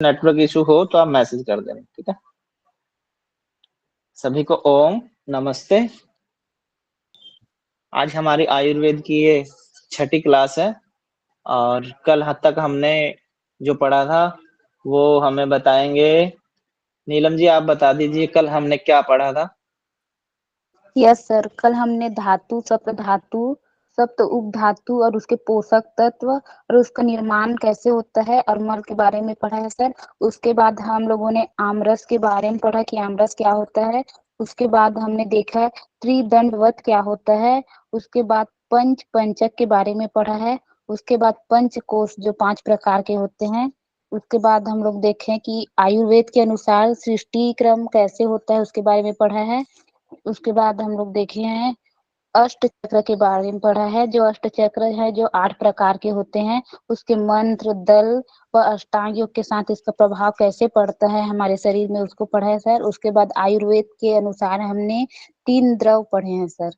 Network issue हो तो आप मैसेज कर देना, ठीक है। सभी को ओम नमस्ते। आज हमारी आयुर्वेद की ये छठी क्लास है और कल तक हमने जो पढ़ा था वो हमें बताएंगे। नीलम जी आप बता दीजिए कल हमने क्या पढ़ा था। यस सर, कल हमने धातु, सप्त उपधातु और उसके पोषक तत्व और उसका निर्माण कैसे होता है और मल के बारे में पढ़ा है सर। उसके बाद हम लोगों ने आमरस के बारे में पढ़ा कि आमरस क्या होता है। उसके बाद हमने देखा है त्रिदंडवत क्या होता है। उसके बाद पंचक के बारे में पढ़ा है। उसके बाद पंचकोश जो 5 प्रकार के होते हैं। उसके बाद हम लोग देखें कि आयुर्वेद के अनुसार सृष्टि क्रम कैसे होता है उसके बारे में पढ़ा है। उसके बाद हम लोग देखे हैं अष्ट चक्र के बारे में पढ़ा है। जो अष्ट चक्र है जो 8 प्रकार के होते हैं, उसके मंत्र, दल व अष्टांग योग के साथ इसका प्रभाव कैसे पड़ता है हमारे शरीर में, उसको पढ़ा है सर। उसके बाद आयुर्वेद के अनुसार हमने 3 द्रव पढ़े हैं सर।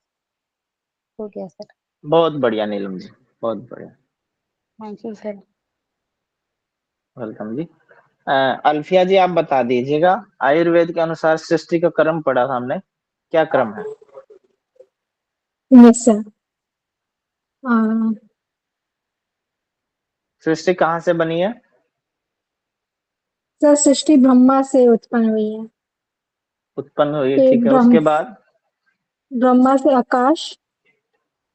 हो गया सर। बहुत बढ़िया नीलम जी, बहुत बढ़िया। Thank you sir. वेलकम जी। अल्फिया जी आप बता दीजिएगा आयुर्वेद के अनुसार सृष्टि का क्रम पढ़ा था हमने, क्या क्रम है। Yes sir. सृष्टि कहाँ से बनी है। सर सृष्टि ब्रह्मा से उत्पन्न हुई है। उत्पन्न हुई है, फिर ठीक है। उसके बाद ब्रह्मा से आकाश,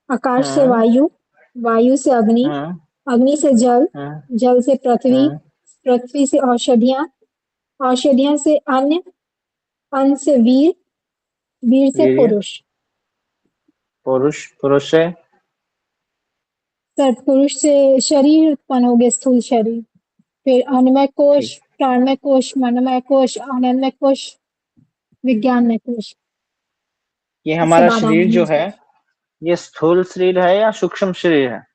आकाश से हम्म वायु, वायु से अग्नि, हम्म अग्नि से जल, हम्म जल से पृथ्वी, हम्म पृथ्वी से औषधियां, औषधियां से अन्न, अन्न से वीर, वीर से वीर्य, पुरुष। पुरुष, पुरुष से सर पुरुष से शरीर उत्पन्न हो गया, स्थूल शरीर। फिर अन्नमय कोश, ठीक। प्राणमय कोश, मनोमय कोश, आनंदमय कोश, विज्ञानमय कोश। ये इसके हमारा बाद शरीर जो आनंद। है ये स्थूल शरीर है या सूक्ष्म शरीर है।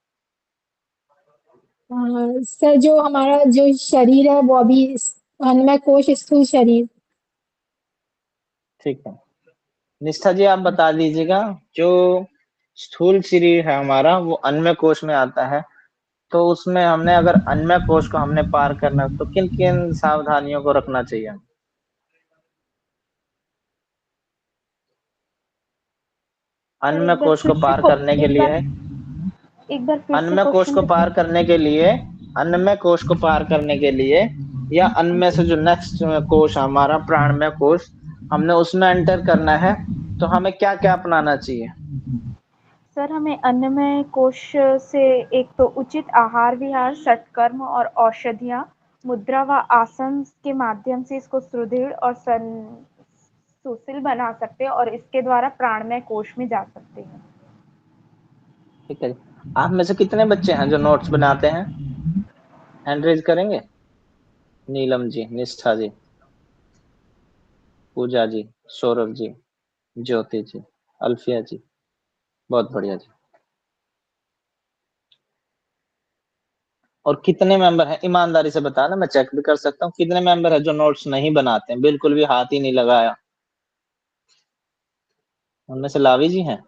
सर जो हमारा जो शरीर है वो अभी अन्नमय कोश, स्थूल शरीर। ठीक है। निष्ठा जी आप बता दीजिएगा जो स्थूल शरीर है हमारा वो अन्नमय कोश में आता है, तो उसमें हमने अगर अन्नमय कोश को हमने पार करना तो किन किन सावधानियों को रखना चाहिए। अन्नमय एक बार कोश को फिर से पार करने के लिए एक बार फिर से अन्नमय कोश क्वेश्चन को पार रिपीट। करने के लिए अन्नमय कोश को पार करने के लिए या अन्नमय से जो नेक्स्ट कोश है हमारा प्राणमय कोश हमने उसमें एंटर करना है, तो हमें क्या क्या अपनाना चाहिए। सर हमें अन्नमय कोश से एक तो उचित आहार विहार, सत्कर्म और औषधियाँ, मुद्रा व आसन के माध्यम से इसको सुदृढ़ और सुशील बना सकते हैं और इसके द्वारा प्राणमय कोश में जा सकते हैं। ठीक है। आप में से कितने बच्चे हैं जो नोट्स बनाते हैं, हैंड रेज करेंगे। नीलम जी, निष्ठा जी, पूजा जी, सौरभ जी, ज्योति जी, अल्फिया जी, बहुत बढ़िया जी। और कितने मेंबर हैं ईमानदारी से बताना, मैं चेक भी कर सकता हूँ कितने मेंबर है जो नोट्स नहीं बनाते हैं, बिल्कुल भी हाथ ही नहीं लगाया। उनमें से लावी जी हैं।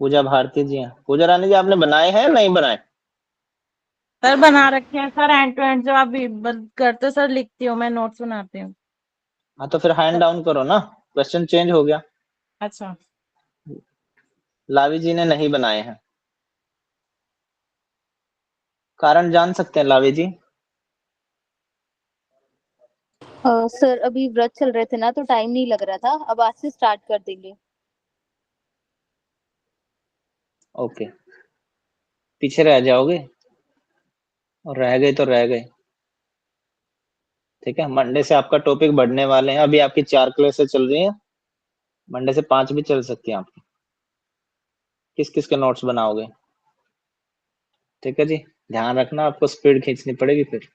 पूजा भारती जी हैं। पूजा रानी जी आपने बनाए हैं नहीं बनाए। सर बना रखे हैं सर, एंड टू एंड जब आप करते सर लिखती हूँ मैं, नोट्स बनाती हूँ। हाँ तो फिर हैंड डाउन करो ना, क्वेश्चन चेंज हो गया। अच्छा। लावी जी ने नहीं बनाए हैं, कारण जान सकते हैं लावी जी। सर अभी व्रत चल रहे थे ना तो टाइम नहीं लग रहा था, अब आज से स्टार्ट कर देंगे। ओके, पीछे रह जाओगे और रह गए तो रह गए। ठीक है, मंडे से आपका टॉपिक बढ़ने वाले हैं। अभी आपकी 4 क्लासें चल रही हैं, मंडे से 5 भी चल सकती हैं आपकी। किस किस के नोट्स बनाओगे। ठीक है जी, ध्यान रखना आपको स्पीड खींचनी पड़ेगी फिर।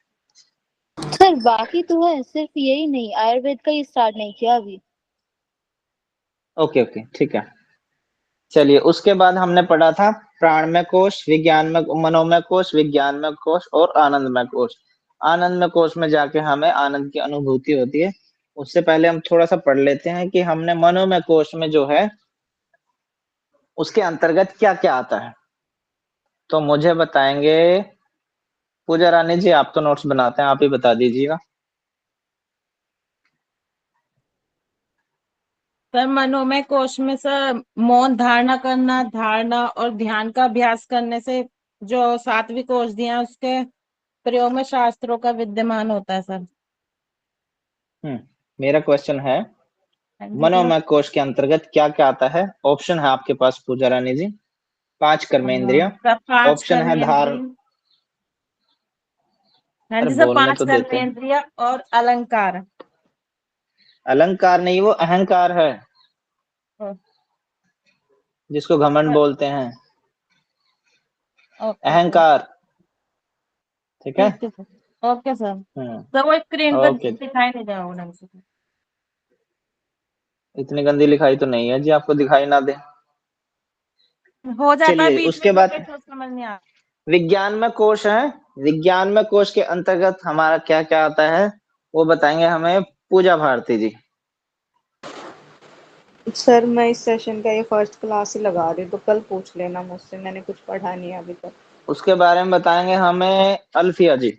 सर बाकी तो है, सिर्फ यही नहीं, आयुर्वेद का ही स्टार्ट नहीं किया अभी। ओके ओके ठीक है। चलिए उसके बाद हमने पढ़ा था प्राणमय कोश, विज्ञानमय, मनोमय कोश, विज्ञानमय कोश और आनंदमय कोश। आनंदमय कोश में जाके हमें आनंद की अनुभूति होती है। उससे पहले हम थोड़ा सा पढ़ लेते हैं कि हमने मनोमय कोश में जो है उसके अंतर्गत क्या क्या आता है। तो मुझे बताएंगे पूजा रानी जी, आप तो नोट्स बनाते हैं, आप ही बता दीजिएगा। सर मनोमय कोश में सर मौन धारणा करना, धारणा और ध्यान का अभ्यास करने से जो 7वीं कोश दिया है उसके प्रयोग में शास्त्रों का विद्यमान होता है सर। मेरा क्वेश्चन है हाँ जी सर। मनोमय कोश के अंतर्गत क्या क्या आता है? ऑप्शन है आपके पास पूजा रानी जी, 5 कर्मेंद्रिय, सर 5 ऑप्शन है धार, कर्मेंद्रिय। हाँ अरे जी सर, बोलने 5 तो देते हैं। कर्मेंद्रिय और अलंकार। अलंकार नहीं, वो अहंकार है, ओ, जिसको घमंड बोलते हैं, ओके सर, अहंकार। ठीक है। ठीक है सर, ओके सर। हम्म सर वो स्क्रीन पर ओके। दिखाई नहीं दे रहा वो ढंग से। इतनी गंदी लिखाई तो नहीं है जी आपको दिखाई ना दे। हो जाता है चलिए बीच में उसके बाद कुछ तो समझ नहीं आता। विज्ञान में कोश है, विज्ञान में कोश के अंतर्गत हमारा क्या क्या आता है वो बताएंगे हमें पूजा भारती जी। सर मैं इस सेशन का ये फर्स्ट क्लास ही लगा रही हूँ, तो कल पूछ लेना मुझसे, मैंने कुछ पढ़ा नहीं है अभी तक। उसके बारे में बताएंगे हमें अल्फिया जी।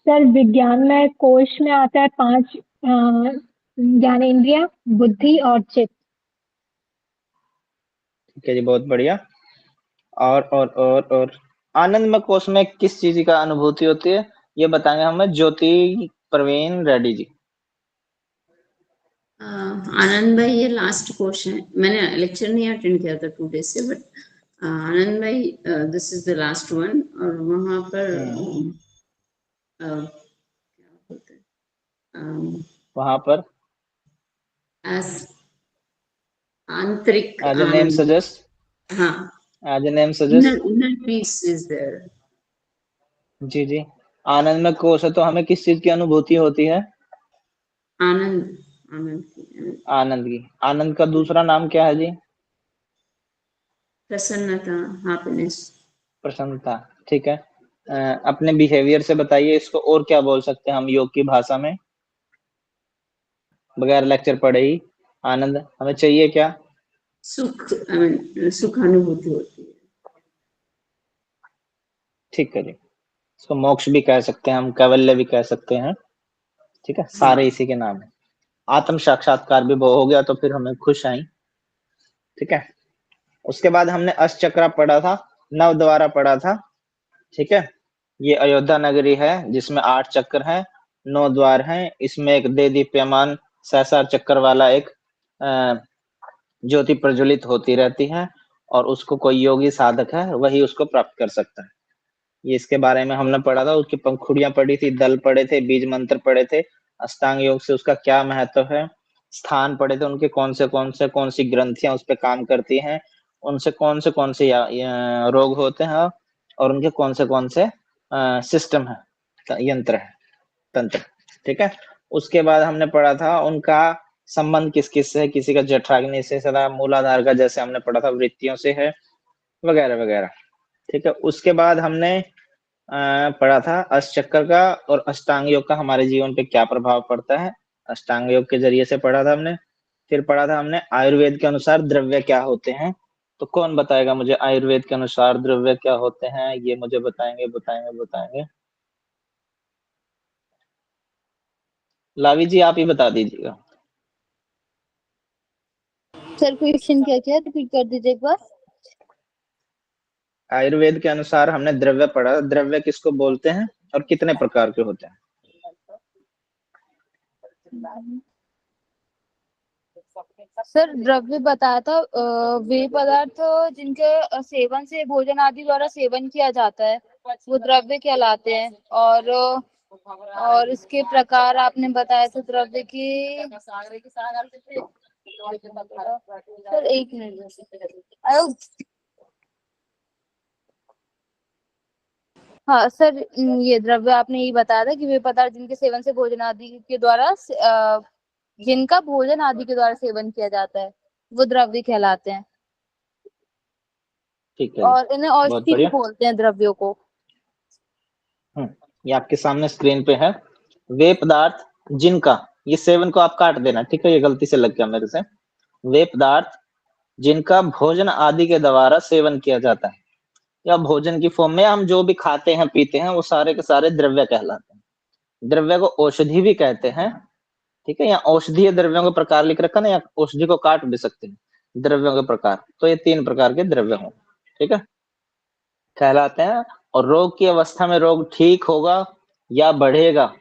सर विज्ञान में कोश में आता है 5 ज्ञानेंद्रिय, बुद्धि और चित्त। ठीक है जी, बहुत बढ़िया। और आनंद में कोश में किस चीज का अनुभूति होती है ये बताएंगे हमें ज्योति प्रवीण रेड्डी जी। आनंद भाई ये लास्ट क्वेश्चन है, मैंने लेक्चर नहीं अटेंड किया था 2 डेज से, बट आनंद भाई this is the last one. और वहां पर क्या बोलते हैं वहां पर आंतरिक as a name Anand. Suggest, हाँ, as a name inner suggest. Inner peace is there. जी जी, आनंद में कोश है तो हमें किस चीज की अनुभूति होती है? आनंद, आनंद की, आनंद की। आनंद का दूसरा नाम क्या है जी? प्रसन्नता, हैप्पीनेस। प्रसन्नता। ठीक है। अपने बिहेवियर से बताइए इसको और क्या बोल सकते हैं हम योग की भाषा में, बगैर लेक्चर पढ़े ही? आनंद हमें चाहिए क्या? सुख, आई मीन सुखानुभूति होती है। ठीक है जी, इसको मोक्ष भी कह सकते हैं हम, कैवल्य भी कह सकते हैं। ठीक है, सारे इसी के नाम है। आत्म साक्षात्कार भी वो हो गया तो फिर हमें खुश आई। ठीक है। उसके बाद हमने अष्टचक्र पढ़ा था, नव द्वारा पढ़ा था। ठीक है। ये अयोध्या नगरी है जिसमें 8 चक्र हैं, 9 द्वार हैं। इसमें एक दे दीप्यमान सहस्र चक्र वाला एक ज्योति प्रज्वलित होती रहती है और उसको कोई योगी साधक है वही उसको प्राप्त कर सकता है। ये इसके बारे में हमने पढ़ा था, उसकी पंखुड़ियां पढ़ी थी, दल पढ़े थे, बीज मंत्र पढ़े थे, अष्टांग योग से उसका क्या महत्व है, स्थान पढ़े थे, उनके कौन सी ग्रंथियां उस पर काम करती हैं, उनसे कौन से रोग होते हैं और उनके कौन से सिस्टम है, यंत्र है, तंत्र। ठीक है। उसके बाद हमने पढ़ा था उनका संबंध किस किस से है, किसी का जठराग्नि से, सदा मूलाधार का जैसे हमने पढ़ा था वृत्तियों से है, वगैरह वगैरह। ठीक है। उसके बाद हमने पढ़ा था अष्टचक्र का और अष्टांग योग का हमारे जीवन पे क्या प्रभाव पड़ता है, अष्टांग योग के जरिए से पढ़ा था हमने। फिर पढ़ा था हमने आयुर्वेद के अनुसार द्रव्य क्या होते हैं। तो कौन बताएगा मुझे आयुर्वेद के अनुसार द्रव्य क्या होते हैं? ये मुझे बताएंगे। लावी जी आप ही बता दीजिएगा। सर क्वेश्चन क्या क्या रिपीट कर दीजिए एक बार। आयुर्वेद के अनुसार हमने द्रव्य पढ़ा, द्रव्य किसको बोलते हैं और कितने प्रकार के होते हैं? सर द्रव्य बताया था वे पदार्थ जिनके सेवन से भोजन आदि द्वारा सेवन किया जाता है वो द्रव्य कहलाते हैं। और इसके प्रकार आपने बताया था द्रव्य के। सर एक मिनट। हाँ सर, ये द्रव्य आपने ये बताया था कि वे पदार्थ जिनके सेवन से भोजन आदि के द्वारा जिनका भोजन आदि के द्वारा सेवन किया जाता है वो द्रव्य कहलाते हैं। ठीक है जी, और इन्हें बहुत औषधि भी बढ़िया। बोलते हैं द्रव्यों को। ये आपके सामने स्क्रीन पे है, वे पदार्थ जिनका, ये सेवन को आप काट देना, ठीक है, ये गलती से लग गया मेरे से। वे पदार्थ जिनका भोजन आदि के द्वारा सेवन किया जाता है, या भोजन की फॉर्म में हम जो भी खाते हैं पीते हैं वो सारे के सारे द्रव्य कहलाते हैं। द्रव्य को औषधि भी कहते हैं, ठीक है। या औषधीय द्रव्यों के प्रकार लिख रखा ना, या औषधि को काट भी सकते हैं, द्रव्यों के प्रकार। तो ये 3 प्रकार के द्रव्य हों, ठीक है, कहलाते हैं। और रोग की अवस्था में रोग ठीक होगा या बढ़ेगा,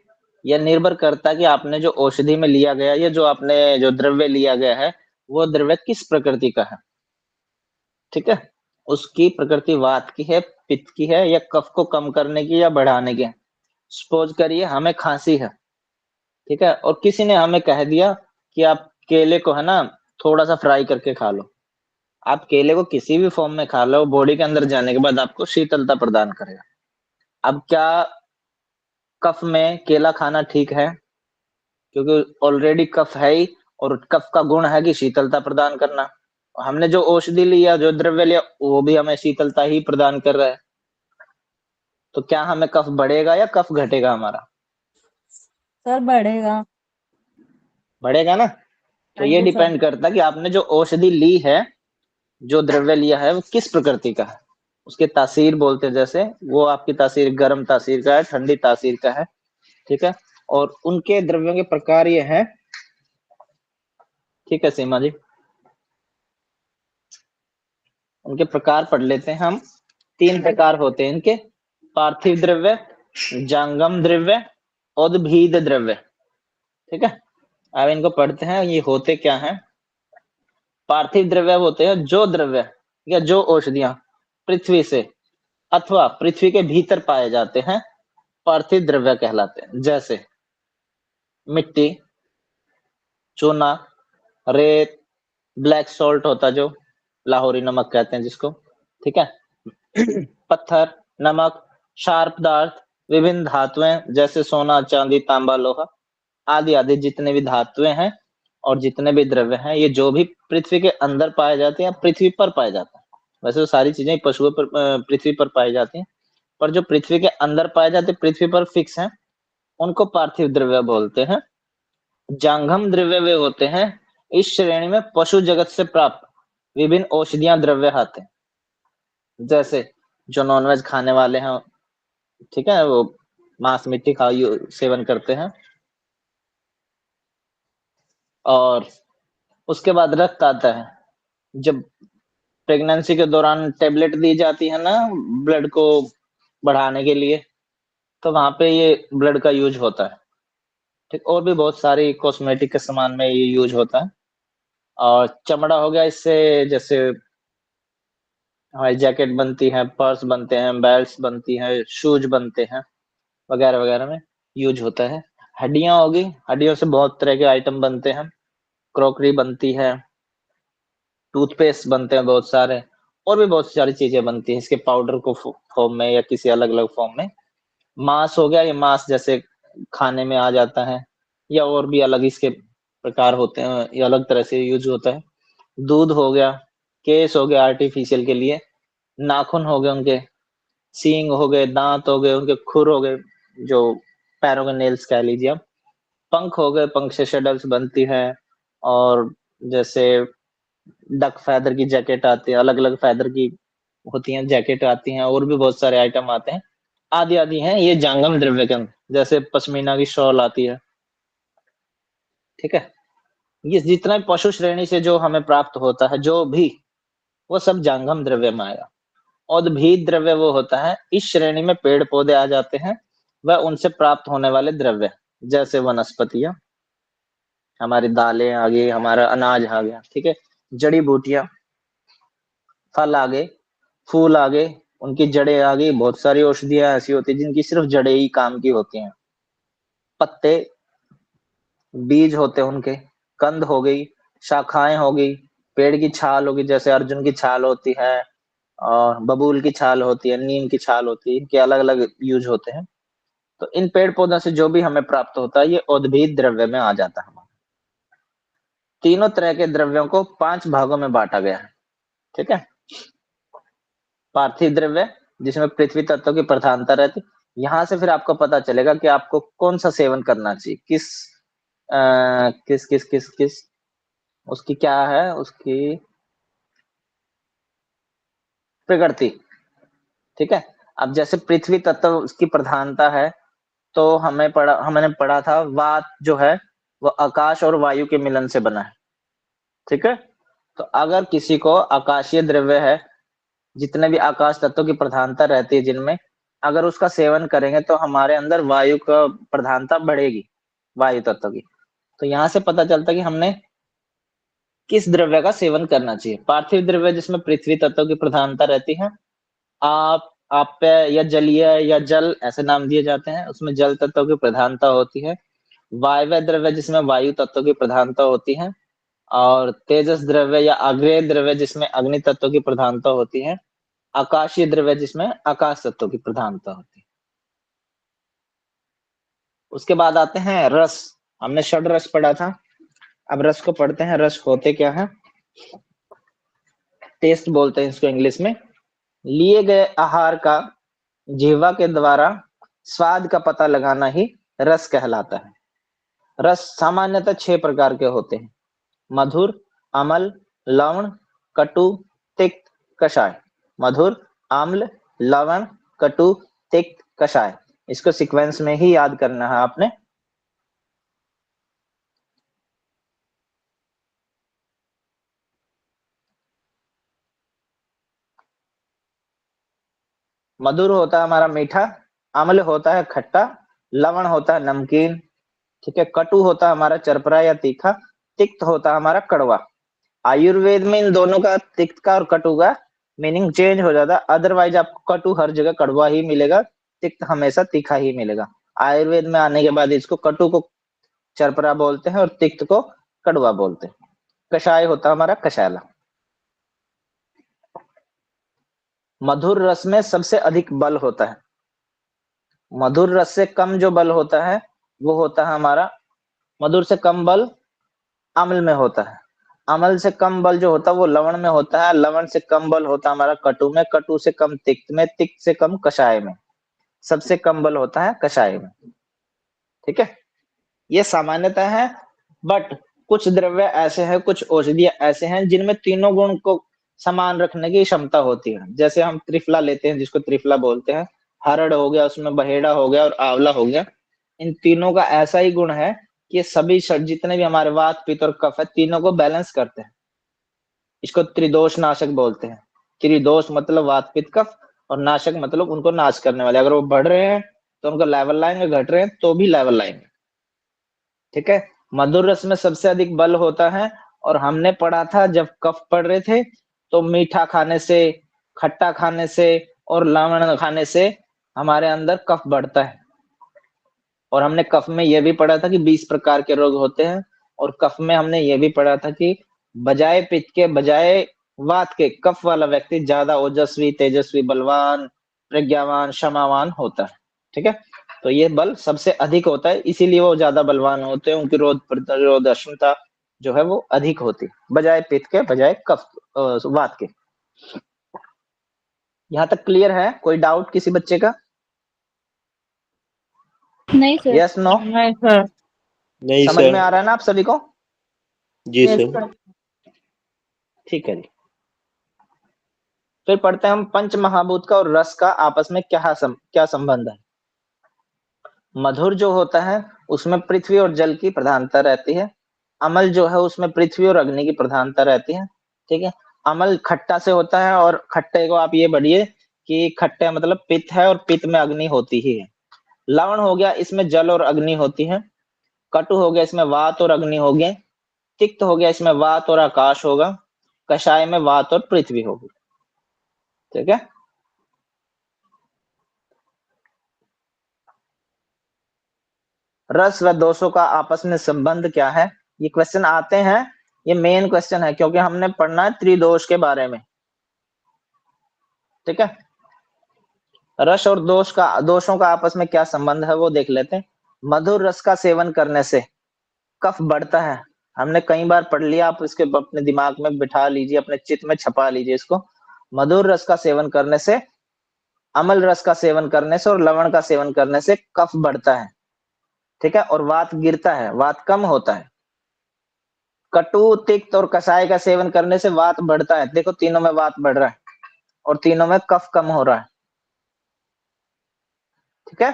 यह निर्भर करता है कि आपने जो औषधि में लिया गया, या जो आपने जो द्रव्य लिया गया है, वो द्रव्य किस प्रकृति का है, ठीक है। उसकी प्रकृति वात की है, पित्त की है, या कफ को कम करने की या बढ़ाने की है। सपोज करिए हमें खांसी है, ठीक है, और किसी ने हमें कह दिया कि आप केले को है ना थोड़ा सा फ्राई करके खा लो। आप केले को किसी भी फॉर्म में खा लो, बॉडी के अंदर जाने के बाद आपको शीतलता प्रदान करेगा। अब क्या कफ में केला खाना ठीक है? क्योंकि ऑलरेडी कफ है ही, और कफ का गुण है कि शीतलता प्रदान करना। हमने जो औषधि लिया, जो द्रव्य लिया, वो भी हमें शीतलता ही प्रदान कर रहा है। तो क्या हमें कफ बढ़ेगा या कफ घटेगा हमारा? सर बढ़ेगा। बढ़ेगा ना। तो हाँ ये जी सर। डिपेंड करता है कि आपने जो औषधि ली है, जो द्रव्य लिया है, वो किस प्रकृति का है। उसके तासीर बोलते हैं, जैसे वो आपकी तासीर गर्म तासीर का है, ठंडी तासीर का है, ठीक है। और उनके द्रव्यों के प्रकार ये हैं, ठीक है सीमा जी, उनके प्रकार पढ़ लेते हैं हम। 3 प्रकार होते हैं इनके: पार्थिव द्रव्य, जांगम द्रव्य, उद्भिद द्रव्य, ठीक है। अब इनको पढ़ते हैं, ये होते क्या हैं। पार्थिव द्रव्य होते हैं जो द्रव्य या जो औषधियां पृथ्वी से अथवा पृथ्वी के भीतर पाए जाते हैं, पार्थिव द्रव्य कहलाते हैं। जैसे मिट्टी, चूना, रेत, ब्लैक सॉल्ट होता है जो लाहौरी नमक कहते हैं जिसको, ठीक है। पत्थर, नमक, क्षार पदार्थ, विभिन्न धातुएं जैसे सोना, चांदी, तांबा, लोहा आदि आदि जितने भी धातुएं हैं और जितने भी द्रव्य हैं, ये जो भी पृथ्वी के अंदर पाए जाते हैं, पृथ्वी पर पाए जाते हैं। वैसे तो सारी चीजें पशुओं पर पृथ्वी पर पाई जाती हैं, पर जो पृथ्वी के अंदर पाए जाते हैं, पृथ्वी पर फिक्स हैं, उनको पार्थिव द्रव्य बोलते हैं। जांगम द्रव्य वे होते हैं, इस श्रेणी में पशु जगत से प्राप्त विभिन्न औषधियां द्रव्य आते हैं। जैसे जो नॉनवेज खाने वाले हैं, ठीक है, वो मांस मिट्टी खा सेवन करते हैं। और उसके बाद रक्त आता है। जब प्रेगनेंसी के दौरान टेबलेट दी जाती है ना ब्लड को बढ़ाने के लिए, तो वहां पे ये ब्लड का यूज होता है, ठीक। और भी बहुत सारी कॉस्मेटिक के सामान में ये यूज होता है। और चमड़ा हो गया, इससे जैसे हमारी जैकेट बनती है, पर्स बनते हैं, बेल्ट बनती है, शूज बनते हैं, वगैरह वगैरह में यूज होता है। हड्डियां होगी, हड्डियों से बहुत तरह के आइटम बनते हैं, क्रॉकरी बनती है, टूथपेस्ट बनते हैं बहुत सारे, और भी बहुत सारी चीजें बनती हैं इसके पाउडर को फॉर्म में या किसी अलग अलग फॉर्म में। मांस हो गया, ये मांस जैसे खाने में आ जाता है, या और भी अलग इसके प्रकार होते हैं, ये अलग तरह से यूज होता है। दूध हो गया, केस हो गया आर्टिफिशियल के लिए, नाखून हो गए उनके, सींग हो गए, दांत हो गए उनके, खुर हो गए जो पैरों के नेल्स कह लीजिए आप, पंख हो गए, पंख से शडल्स बनती है। और जैसे डक फैदर की जैकेट आती है, अलग अलग फैदर की होती हैं जैकेट आती हैं, और भी बहुत सारे आइटम आते हैं, आदि आदि हैं ये जांगम द्रव्य के अंदर। जैसे पश्मीना की शॉल आती है, ठीक है। ये जितना भी पशु श्रेणी से जो हमें प्राप्त होता है, जो भी, वो सब जांगम द्रव्य में आएगा। उद्भिद द्रव्य वो होता है, इस श्रेणी में पेड़ पौधे आ जाते हैं, वह उनसे प्राप्त होने वाले द्रव्य, जैसे वनस्पतियां, हमारी दालें आ गई, हमारा अनाज आ गया, ठीक है, जड़ी बूटियां, फल आ गए, फूल आ गए, उनकी जड़ें आ गई। बहुत सारी औषधियां ऐसी होती हैं जिनकी सिर्फ जड़ें ही काम की होती हैं। पत्ते, बीज होते हैं उनके, कंद हो गई, शाखाएं हो गई, पेड़ की छाल होगी, जैसे अर्जुन की छाल होती है, और बबूल की छाल होती है, नीम की छाल होती है, इनके अलग अलग यूज होते हैं। तो इन पेड़ पौधों से जो भी हमें प्राप्त होता है, ये उद्भिद द्रव्य में आ जाता है। तीनों तरह के द्रव्यों को 5 भागों में बांटा गया है, ठीक है। पार्थिव द्रव्य, जिसमें पृथ्वी तत्व की प्रधानता रहती, यहाँ से फिर आपको पता चलेगा कि आपको कौन सा सेवन करना चाहिए, किस उसकी क्या है उसकी प्रकृति, ठीक है। अब जैसे पृथ्वी तत्व उसकी प्रधानता है, तो हमने पढ़ा था वात जो है वो आकाश और वायु के मिलन से बना है, ठीक है। तो अगर किसी को आकाशीय द्रव्य है, जितने भी आकाश तत्वों की प्रधानता रहती है जिनमें, अगर उसका सेवन करेंगे तो हमारे अंदर वायु का प्रधानता बढ़ेगी, वायु तत्व की। तो यहाँ से पता चलता है कि हमने किस द्रव्य का सेवन करना चाहिए। पार्थिव द्रव्य जिसमें पृथ्वी तत्व की प्रधानता रहती है, आप पे या जलीय या जल ऐसे नाम दिए जाते हैं, उसमें जल तत्व की प्रधानता होती है। वायव्य द्रव्य जिसमें वायु तत्व की प्रधानता होती है, और तेजस द्रव्य या अग्नेय द्रव्य जिसमें अग्नि तत्व की प्रधानता होती है। आकाशीय द्रव्य जिसमें आकाश तत्व की प्रधानता होती है। उसके बाद आते हैं रस। हमने षड रस पढ़ा था, अब रस को पढ़ते हैं। रस होते क्या है? टेस्ट बोलते हैं इसको इंग्लिश में। लिए गए आहार का जिह्वा के द्वारा स्वाद का पता लगाना ही रस कहलाता है। रस सामान्यतः 6 प्रकार के होते हैं: मधुर, अम्ल, लवण, कटु, तिक्त, कषाय। मधुर, अम्ल, लवण, कटु, तिक्त, कषाय। इसको सीक्वेंस में ही याद करना है आपने। मधुर होता है हमारा मीठा, अम्ल होता है खट्टा, लवण होता है नमकीन, ठीक है। कटु होता है हमारा चरपरा या तीखा, तिक्त होता है हमारा कड़वा। आयुर्वेद में इन दोनों का, तिक्त का और कटु का, मीनिंग चेंज हो जाता है। अदरवाइज आपको कटु हर जगह कड़वा ही मिलेगा, तिक्त हमेशा तीखा ही मिलेगा। आयुर्वेद में आने के बाद इसको कटु को चरपरा बोलते हैं और तिक्त को कड़वा बोलते हैं। कषाय होता है हमारा कषैला। मधुर रस में सबसे अधिक बल होता है। मधुर रस से कम जो बल होता है वो होता है हमारा, मधुर से कम बल अम्ल में होता है। अम्ल से कम बल जो होता है वो लवण में होता है। लवण से कम बल होता है हमारा कटु में। कटु से कम तिक्त में। तिक्त से कम कषाय में। सबसे कम बल होता है कषाय में, ठीक है। ये सामान्यतः है, बट कुछ द्रव्य ऐसे हैं, कुछ औषधियां ऐसे हैं जिनमें तीनों गुण को समान रखने की क्षमता होती है। जैसे हम त्रिफला लेते हैं, जिसको त्रिफला बोलते हैं। हरड़ हो गया, उसमें बहेड़ा हो गया और आंवला हो गया। इन तीनों का ऐसा ही गुण है कि ये सभी जितने भी हमारे वात, पित्त और कफ है, तीनों को बैलेंस करते हैं। इसको त्रिदोष नाशक बोलते हैं। त्रिदोष मतलब वात, पित्त, कफ, और नाशक मतलब उनको नाश करने वाले। अगर वो बढ़ रहे हैं तो उनको लेवल लाएंगे, घट रहे हैं तो भी लेवल लाएंगे, ठीक है। मधुर रस में सबसे अधिक बल होता है। और हमने पढ़ा था जब कफ पढ़ रहे थे, तो मीठा खाने से, खट्टा खाने से और लवण खाने से हमारे अंदर कफ बढ़ता है। और हमने कफ में यह भी पढ़ा था कि 20 प्रकार के रोग होते हैं। और कफ में हमने यह भी पढ़ा था कि बजाय पित्त के, बजाय वात के, कफ वाला व्यक्ति ज्यादा ओजस्वी, तेजस्वी, बलवान, प्रज्ञावान, क्षमावान होता है, ठीक है। तो ये बल सबसे अधिक होता है, इसीलिए वो ज्यादा बलवान होते हैं। उनकी रोग प्रतिरोध क्षमता जो है वो अधिक होती है, बजाय पित्त के, बजाय कफ वात के। यहाँ तक क्लियर है? कोई डाउट किसी बच्चे का? नहीं सर। Yes, no? नहीं सर। नहीं समझ सर। में आ रहा है ना आप सभी को? जी यस सर। सर। ठीक है जी। फिर पढ़ते हैं हम पंच महाभूत का और रस का आपस में क्या संबंध है। मधुर जो होता है उसमें पृथ्वी और जल की प्रधानता रहती है। अम्ल जो है उसमें पृथ्वी और अग्नि की प्रधानता रहती है, ठीक है। अम्ल खट्टा से होता है, और खट्टे को आप ये बढ़िए कि खट्टे मतलब पित्त है, और पित्त में अग्नि होती ही है। लवण हो गया, इसमें जल और अग्नि होती है। कटु हो गया, इसमें वात और अग्नि हो गए। तिक्त हो गया, इसमें वात और आकाश होगा। कषाय में वात और पृथ्वी होगी, ठीक है। रस व दोषों का आपस में संबंध क्या है? ये क्वेश्चन आते हैं, ये मेन क्वेश्चन है, क्योंकि हमने पढ़ना है त्रिदोष के बारे में, ठीक है। रस और दोषों का आपस में क्या संबंध है वो देख लेते हैं। मधुर रस का सेवन करने से कफ बढ़ता है। हमने कई बार पढ़ लिया, आप इसके अपने दिमाग में बिठा लीजिए, अपने चित्त में छपा लीजिए इसको। मधुर रस का सेवन करने से, अम्ल रस का सेवन करने से और लवण का सेवन करने से कफ बढ़ता है, ठीक है, और वात गिरता है, वात कम होता है। कटु, तिक्त और कषाय का सेवन करने से वात बढ़ता है। देखो तीनों में वात बढ़ रहा है। और तीनों में कफ कम हो रहा है। ठीक है,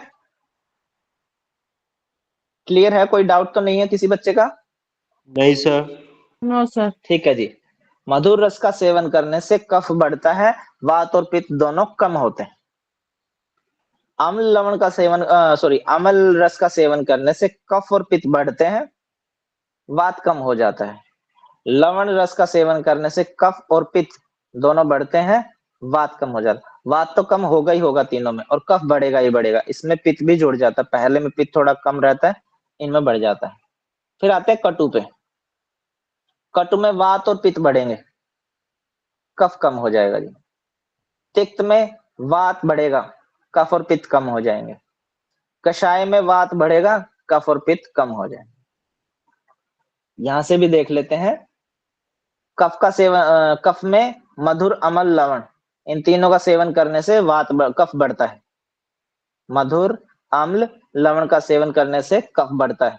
क्लियर है? कोई डाउट तो नहीं है किसी बच्चे का? नहीं सर। No sir. ठीक है जी। मधुर रस का सेवन करने से कफ बढ़ता है, वात और पित्त दोनों कम होते हैं। अम्ल लवण का सेवन अम्ल रस का सेवन करने से कफ और पित्त बढ़ते हैं, वात कम हो जाता है। लवण रस का सेवन करने से कफ और पित्त दोनों बढ़ते हैं, वात कम हो जाता है। वात तो कम होगा ही होगा तीनों में, और कफ बढ़ेगा ही बढ़ेगा। इसमें पित्त भी जुड़ जाता है, पहले में पित्त थोड़ा कम रहता है, इनमें बढ़ जाता है। फिर आते हैं कटु पे। कटु में वात और पित्त बढ़ेंगे, कफ कम हो जाएगा जी। तिक्त में वात बढ़ेगा, कफ और पित्त कम हो जाएंगे। कषाय में वात बढ़ेगा, कफ और पित्त कम हो जाएंगे। यहां से भी देख लेते हैं। कफ का सेवन, कफ में मधुर अम्ल लवण, इन तीनों का सेवन करने से कफ बढ़ता है। मधुर अम्ल लवण का सेवन करने से कफ बढ़ता है।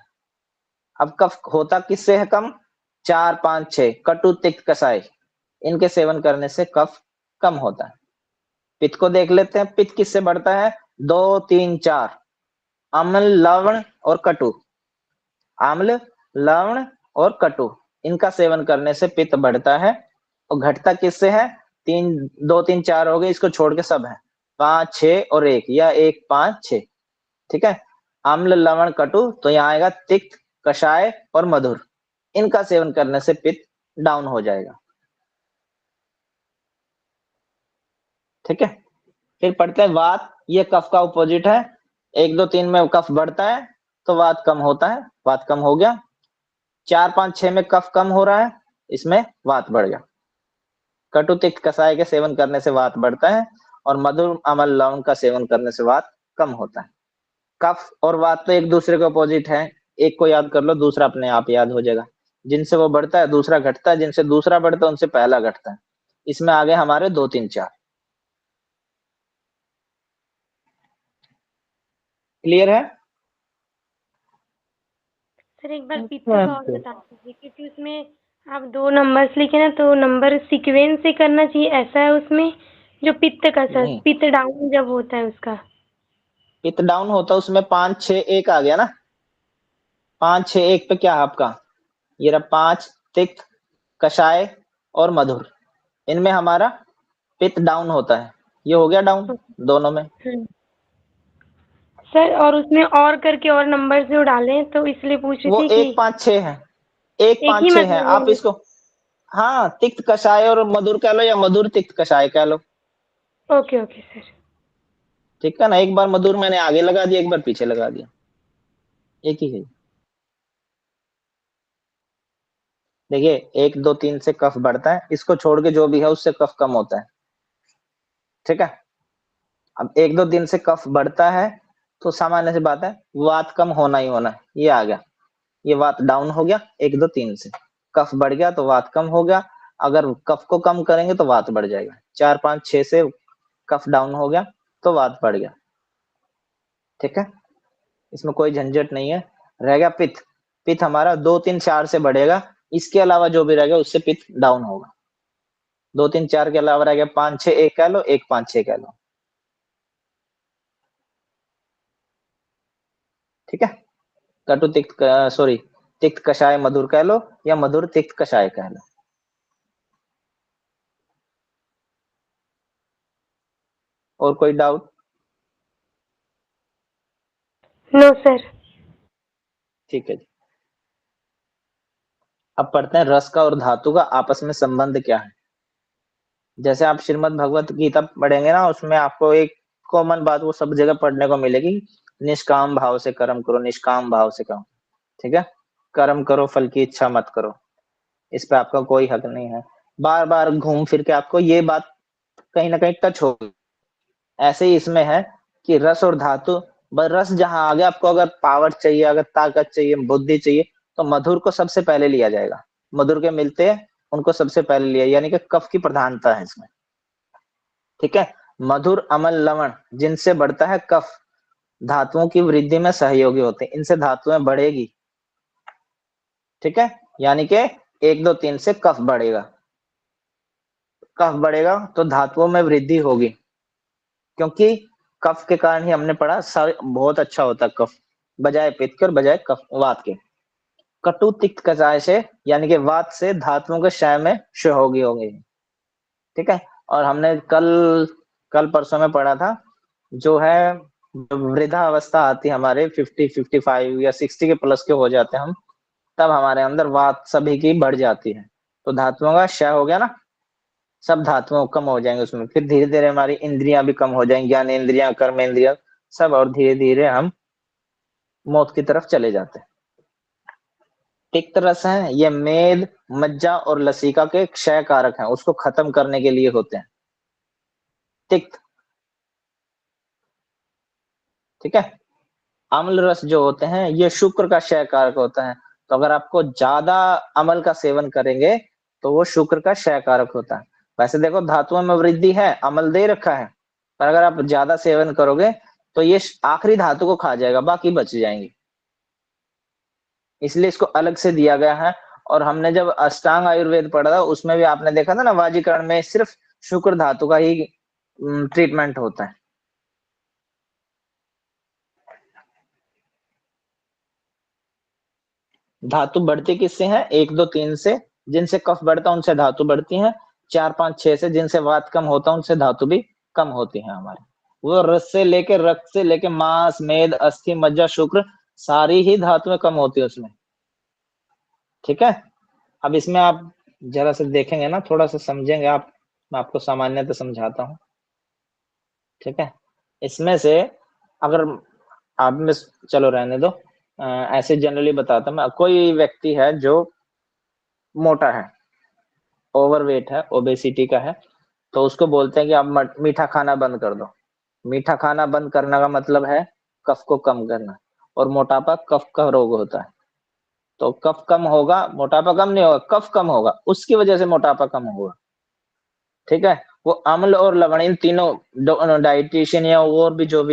अब कफ होता किससे है कम? 4, 5, 6 कटु तिक्त कषाय, इनके सेवन करने से कफ कम होता है। पित्त को देख लेते हैं, पित्त किससे बढ़ता है? 2, 3, 4 अम्ल लवण और कटु। अम्ल लवण और कटु, इनका सेवन करने से पित्त बढ़ता है। और घटता किससे है? 2, 3, 4 हो गए, इसको छोड़ के सब है 5, 6 और 1, या 1, 5, 6। ठीक है, अम्ल लवण कटु, तो यहाँ आएगा तिक्त कषाय और मधुर। इनका सेवन करने से पित्त डाउन हो जाएगा। ठीक है, फिर पढ़ते हैं वात। ये कफ का अपोजिट है। 1, 2, 3 में कफ बढ़ता है तो वात कम होता है, वात कम हो गया। 4, 5, 6 में कफ कम हो रहा है, इसमें वात बढ़ गया। कटु तिक्त कषाय के सेवन करने से वात बढ़ता है, और मधुर अम्ल लवण का सेवन करने से वात कम होता है। कफ और वात तो एक दूसरे के अपोजिट है। एक को याद कर लो, दूसरा अपने आप याद हो जाएगा। जिनसे वो बढ़ता है दूसरा घटता है, जिनसे दूसरा बढ़ता है उनसे पहला घटता है। इसमें आगे हमारे 2, 3, 4। क्लियर है? सर एक बार पित्त का और बता दीजिए, क्योंकि उसमें आप 2 नंबर्स लिखे ना, तो नंबर सीक्वेंस से करना चाहिए, ऐसा है उसमें जो पित्त का सर, नहीं, पित्त डाउन जब होता है उसका। पित्त डाउन होता है उसमें 5, 6, 1 आ गया ना। 5, 6, 1 पे क्या है आपका? ये रहा 5 तिक्त कषाय और मधुर। इनमें हमारा पित्त डाउन होता है, ये हो गया डाउन दोनों में। सर और उसमें और करके और नंबर जो डाले तो इसलिए पूछ रही वो थी 1, कि 5, 6 है। 1, एक 5, ही 6 है। मतलब आप है। इसको हाँ तिक्त कषाय और मधुर कह लो, या मधुर तिक्त कषाय कह लो। Okay okay sir. ठीक है ना, एक बार मधुर मैंने आगे लगा दिया, एक बार पीछे लगा दिया, एक ही है। देखिए 1, 2, 3 से कफ बढ़ता है, इसको छोड़ के जो भी है उससे कफ कम होता है। ठीक है, अब 1, 2 दिन से कफ बढ़ता है तो सामान्य सी बात है वात कम होना ही होना है। ये आ गया, ये वात डाउन हो गया। 1, 2, 3 से कफ बढ़ गया तो वात कम हो गया। अगर कफ को कम करेंगे तो वात बढ़ जाएगा। 4, 5, 6 से कफ डाउन हो गया तो वात बढ़ गया। ठीक है, इसमें कोई झंझट नहीं है। रह गया पित्त। पित्त हमारा 2, 3, 4 से बढ़ेगा, इसके अलावा जो भी रह गया उससे पित्त डाउन होगा। 2, 3, 4 के अलावा रह गया 5, 6, 1 कह लो, 1, 5, 6 कह लो। ठीक है, कटु तिक्त तिक्त कषाय मधुर कह लो, या मधुर तिक्त कषाय कह लो। और कोई डाउट? No sir. ठीक है जी। अब पढ़ते हैं रस का और धातु का आपस में संबंध क्या है। जैसे आप श्रीमद् भगवत गीता पढ़ेंगे ना, उसमें आपको एक कॉमन बात वो सब जगह पढ़ने को मिलेगी, निष्काम भाव से कर्म करो, निष्काम भाव से करो। ठीक है, कर्म करो, फल की इच्छा मत करो, इस पे आपका कोई हक नहीं है। बार बार घूम फिर के आपको ये बात कहीं ना कहीं टच होगी। ऐसे ही इसमें है कि रस और धातु, रस जहां आ गया, आपको अगर पावर चाहिए, अगर ताकत चाहिए, बुद्धि चाहिए, तो मधुर को सबसे पहले लिया जाएगा। मधुर के मिलते हैं उनको सबसे पहले लिया, यानी कि कफ की प्रधानता है इसमें। ठीक है, मधुर अम्ल लवण जिनसे बढ़ता है कफ, धातुओं की वृद्धि में सहयोगी होते हैं, इनसे धातुएं बढ़ेगी। ठीक है, यानी कि 1, 2, 3 से कफ बढ़ेगा। कफ बढ़ेगा तो धातुओं में वृद्धि होगी, क्योंकि कफ के कारण ही हमने पढ़ा बहुत अच्छा होता है कफ, बजाय पित्त के और बजाय कफ वात के। कटु तिक्त कषाय से यानी कि वात से धातुओं के क्षय में सहयोगी होंगे। ठीक है, और हमने कल परसों में पढ़ा था, जो है वृद्धा अवस्था आती है हमारे 50, 55 या 60 के प्लस के हो जाते हैं हम, तब हमारे अंदर वात सभी की बढ़ जाती है, तो धातुओं का क्षय हो गया ना, सब धातुओं कम हो जाएंगे उसमें, फिर धीरे धीरे हमारी इंद्रियां भी कम हो जाएंगी, ज्ञान इंद्रियां, कर्म इंद्रियां सब, और धीरे धीरे हम मौत की तरफ चले जाते हैं। तिक्त रस है, ये मेद, मज्जा और लसिका के क्षय कारक हैं, उसको खत्म करने के लिए होते हैं तिक्त। ठीक है, अम्ल रस जो होते हैं ये शुक्र का क्षय कारक होता है, तो अगर आपको ज्यादा अम्ल का सेवन करेंगे तो वो शुक्र का क्षय कारक होता है। वैसे देखो धातुओं में वृद्धि है, अम्ल दे रखा है, पर अगर आप ज्यादा सेवन करोगे तो ये आखिरी धातु को खा जाएगा, बाकी बच जाएंगे, इसलिए इसको अलग से दिया गया है। और हमने जब अष्टांग आयुर्वेद पढ़ा था उसमें भी आपने देखा था ना, वाजीकरण में सिर्फ शुक्र धातु का ही ट्रीटमेंट होता है। धातु बढ़ती किससे है? 1, 2, 3 से, जिनसे कफ बढ़ता है उनसे धातु बढ़ती है। 4, 5, 6 से, जिनसे वात कम होता है उनसे धातु भी कम होती है हमारे। वो रस से लेके, रक्त से लेके, मांस, मेद, अस्थि, मज्जा, शुक्र, सारी ही धातुएं कम होती है उसमें। ठीक है, अब इसमें आप जरा से देखेंगे ना, थोड़ा सा समझेंगे आप, मैं आपको सामान्यतः समझाता हूँ। ठीक है, इसमें से अगर आप में, चलो रहने दो, ऐसे जनरली बताता हूँ मैं। कोई व्यक्ति है जो मोटा है, ओवरवेट है, ओबेसिटी का है, तो उसको बोलते हैं कि आप मीठा खाना बंद कर दो। मीठा खाना बंद करने का मतलब है कफ को कम करना, और मोटापा कफ का रोग होता है, तो कफ कम होगा, मोटापा कम नहीं होगा, कफ कम होगा, उसकी वजह से मोटापा कम होगा। ठीक है, वो अम्ल और लवण इन तीनों डाइटिशियन या और भी जो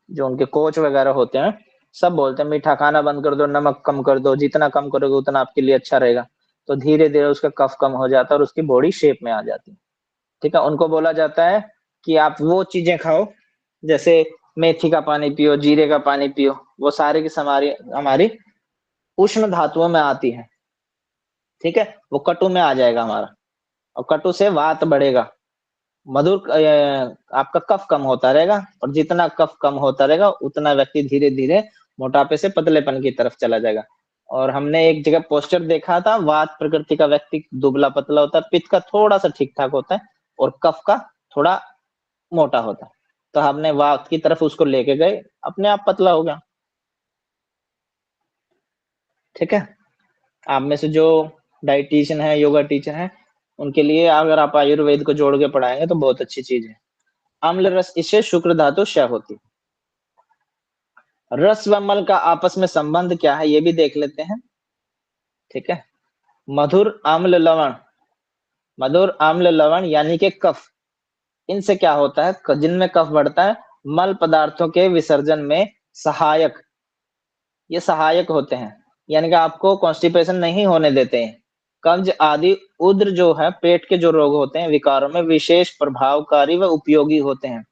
जो उनके कोच वगैरह होते हैं, सब बोलते हैं मीठा खाना बंद कर दो, नमक कम कर दो, जितना कम करोगे उतना आपके लिए अच्छा रहेगा। तो धीरे धीरे उसका कफ कम हो जाता है और उसकी बॉडी शेप में आ जाती है। ठीक है, उनको बोला जाता है कि आप वो चीजें खाओ, जैसे मेथी का पानी पियो, जीरे का पानी पियो, वो सारी की हमारी उष्ण धातुओं में आती है। ठीक है, वो कटु में आ जाएगा हमारा, और कटु से वात बढ़ेगा, मधुर आपका कफ कम होता रहेगा, और जितना कफ कम होता रहेगा उतना व्यक्ति धीरे धीरे मोटापे से पतलेपन की तरफ चला जाएगा। और हमने एक जगह पोस्टर देखा था, वात प्रकृति का व्यक्ति दुबला पतला होता है, पित्त का थोड़ा सा ठीक ठाक होता है, और कफ का थोड़ा मोटा होता है। तो हमने वात की तरफ उसको लेके गए, अपने आप पतला हो गया। ठीक है, आप में से जो डाइटिशियन है, योगा टीचर है, उनके लिए अगर आप आयुर्वेद को जोड़ के पढ़ाएंगे तो बहुत अच्छी चीज है। अम्ल रस, इससे शुक्र धातु क्षय होती है। रस व मल का आपस में संबंध क्या है ये भी देख लेते हैं। ठीक है, मधुर अम्ल लवण, मधुर अम्ल लवण यानी कि कफ, इनसे क्या होता है? जिनमें कफ बढ़ता है, मल पदार्थों के विसर्जन में सहायक, ये सहायक होते हैं, यानी कि आपको कॉन्स्टिपेशन नहीं होने देते हैं। कब्ज आदि उद्र जो है, पेट के जो रोग होते हैं, विकारों में विशेष प्रभावकारी व उपयोगी होते हैं।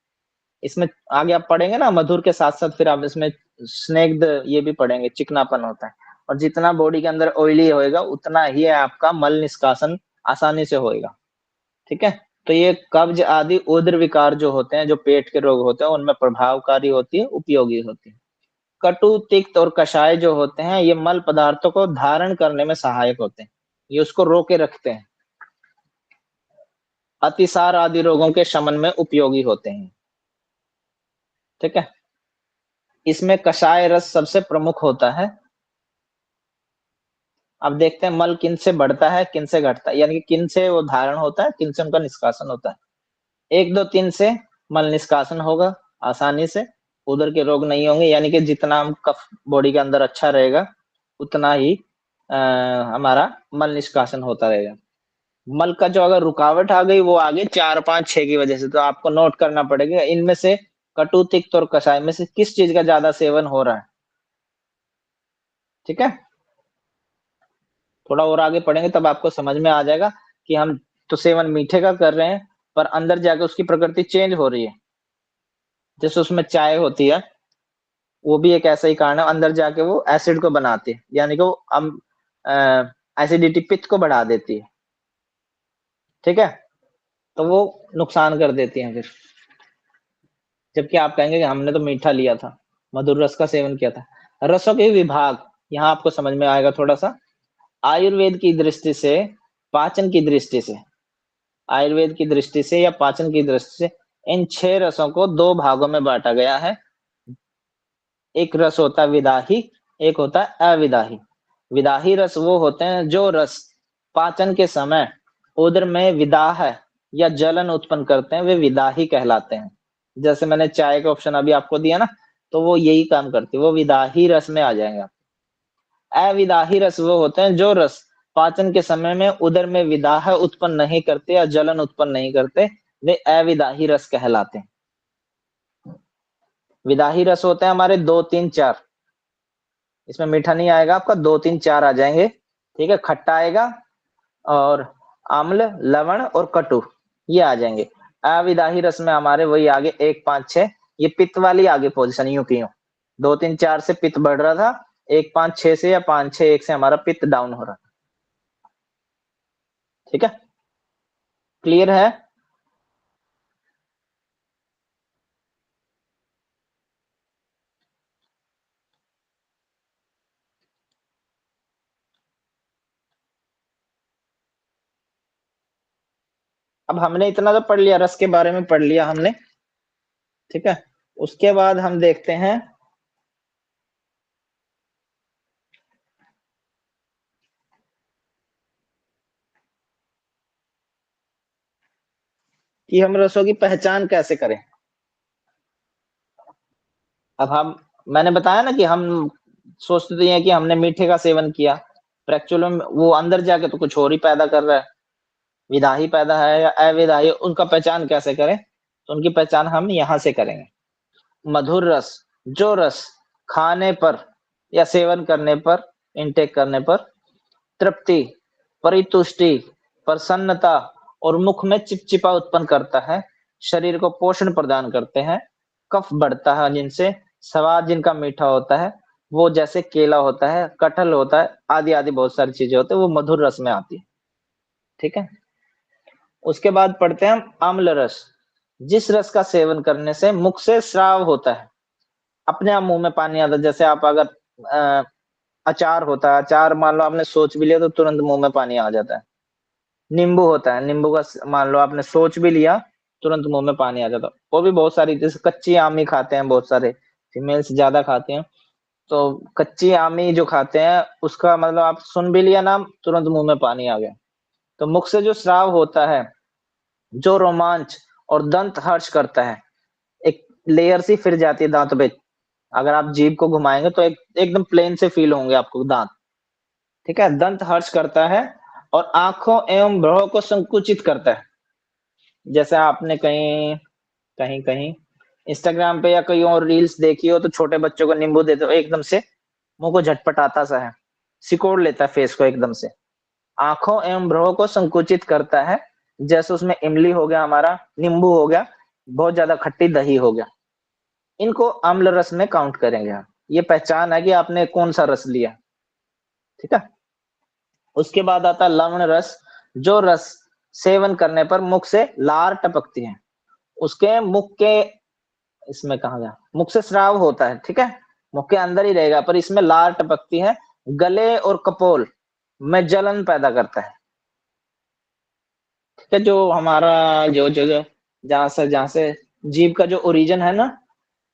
इसमें आगे आप पढ़ेंगे ना, मधुर के साथ साथ फिर आप इसमें स्नेग्ध ये भी पढ़ेंगे, चिकनापन होता है। और जितना बॉडी के अंदर ऑयली होएगा उतना ही आपका मल निष्कासन आसानी से होएगा। ठीक है, तो ये कब्ज आदि उदर विकार जो होते हैं, जो पेट के रोग होते हैं, उनमें प्रभावकारी होती है, उपयोगी होती है। कटु, तिक्त और कषाय जो होते हैं, ये मल पदार्थों को धारण करने में सहायक होते हैं, ये उसको रोके रखते हैं। अतिसार आदि रोगों के शमन में उपयोगी होते हैं। ठीक है, इसमें कषाय रस सबसे प्रमुख होता है। अब देखते हैं मल किन से बढ़ता है, किन से घटता है, यानी कि किन से वो धारण होता है, किन से उनका निष्कासन होता है। 1, 2, 3 से मल निष्कासन होगा आसानी से, उदर के रोग नहीं होंगे, यानी कि जितना हम कफ बॉडी के अंदर अच्छा रहेगा उतना ही हमारा मल निष्कासन होता रहेगा। मल का जो अगर रुकावट आ गई, वो आ गई 4, 5, 6 की वजह से, तो आपको नोट करना पड़ेगा इनमें से कटु, तिक्त और कषाय में से किस चीज का ज्यादा सेवन हो रहा है। ठीक है, थोड़ा और आगे पढ़ेंगे तब आपको समझ में आ जाएगा कि हम तो सेवन मीठे का कर रहे हैं, पर अंदर जाके उसकी प्रकृति चेंज हो रही है। जैसे उसमें चाय होती है, वो भी एक ऐसा ही कारण है, अंदर जाके वो एसिड को बनाती है, यानी कि वो एसिडिटी पित्त को बढ़ा देती है। ठीक है? तो वो नुकसान कर देती हैं फिर। जबकि आप कहेंगे कि हमने तो मीठा लिया था, मधुर रस का सेवन किया था। रसों के विभाग, यहाँ आपको समझ में आएगा थोड़ा-सा। आयुर्वेद की दृष्टि से, पाचन की दृष्टि से, आयुर्वेद की दृष्टि से या पाचन की दृष्टि से इन 6 रसों को 2 भागों में बाँटा गया है। एक रस होता है विदाही, एक होता है अविदाही। विदाही रस वो होते हैं जो रस पाचन के समय उदर में विदाह या जलन उत्पन्न करते हैं, वे विदाही कहलाते हैं। जैसे मैंने चाय का ऑप्शन अभी आपको दिया ना, तो वो यही काम करती है, वो विदाही रस में आ जाएंगे आप। अविदाही रस वो होते हैं जो रस पाचन के समय में उदर में विदाह उत्पन्न नहीं करते या जलन उत्पन्न नहीं करते, वे अविदाही रस कहलाते हैं। विदाही रस होते हैं हमारे 2, 3, 4। इसमें मीठा नहीं आएगा आपका, 2, 3, 4 आ जाएंगे। ठीक है? खट्टा आएगा और अम्ल, लवण और कटु ये आ जाएंगे। अविदाही रस में हमारे वही आगे 1, 5, 6 ये पित्त वाली आगे पोजीशन यूं की यूं। 2, 3, 4 से पित्त बढ़ रहा था, 1, 5, 6 से या 5, 6, 1 से हमारा पित्त डाउन हो रहा था। ठीक है? क्लियर है? अब हमने इतना तो पढ़ लिया, रस के बारे में पढ़ लिया हमने। ठीक है? उसके बाद हम देखते हैं कि हम रसों की पहचान कैसे करें। अब मैंने बताया ना कि हम सोचते हैं कि हमने मीठे का सेवन किया, पर एक्चुअली में वो अंदर जाके तो कुछ और ही पैदा कर रहा है। विदाही पैदा है या अविदाही, उनका पहचान कैसे करें? तो उनकी पहचान हम यहाँ से करेंगे। मधुर रस, जो रस खाने पर या सेवन करने पर, इनटेक करने पर तृप्ति, परितुष्टि, प्रसन्नता और मुख में चिपचिपा उत्पन्न करता है, शरीर को पोषण प्रदान करते हैं, कफ बढ़ता है जिनसे, स्वाद जिनका मीठा होता है, वो जैसे केला होता है, कटहल होता है, आदि आदि बहुत सारी चीजें होती है, वो मधुर रस में आती है। ठीक है? उसके बाद पढ़ते हैं हम अम्ल रस, जिस रस का सेवन करने से मुख से स्राव होता है, अपने आप मुंह में पानी आता है। जैसे आप अगर अचार होता है, अचार मान लो आपने सोच भी लिया तो तुरंत मुंह में पानी आ जाता है। नींबू होता है, नींबू का मान लो आपने सोच भी लिया, तुरंत मुंह में पानी आ जाता है। और भी बहुत सारी, जैसे कच्ची आम ही खाते हैं बहुत सारे, फीमेल्स ज्यादा खाते हैं, तो कच्ची आमी जो खाते हैं उसका मतलब आप सुन भी लिया नाम, तुरंत मुंह में पानी आ गया। तो मुख से जो स्राव होता है, जो रोमांच और दंत हर्ष करता है, एक लेयर सी फिर जाती है दांत पे। अगर आप जीभ को घुमाएंगे तो एकदम प्लेन से फील होंगे आपको दांत। ठीक है? दंत हर्ष करता है और आंखों एवं भौहों को संकुचित करता है। जैसे आपने कहीं कहीं कहीं इंस्टाग्राम पे या कहीं और रील्स देखी हो, तो छोटे बच्चों को नींबू देते हो, एकदम से मुंह को झटपटाता सा है, सिकोड़ लेता है फेस को एकदम से। आंखों एवं भ्रुओं को संकुचित करता है, जैसे उसमें इमली हो गया, हमारा नींबू हो गया, बहुत ज्यादा खट्टी दही हो गया, इनको अम्ल रस में काउंट करेंगे हम। ये पहचान है कि आपने कौन सा रस लिया। ठीक है? उसके बाद आता है लवण रस, जो रस सेवन करने पर मुख से लार टपकती है, उसके मुख के, इसमें कहा गया, मुख से स्राव होता है। ठीक है? मुख के अंदर ही रहेगा, पर इसमें लार टपकती है, गले और कपोल में जलन पैदा करता है। ठीक है? जो हमारा जो जो जो जहां से जीभ का जो ओरिजिन है ना,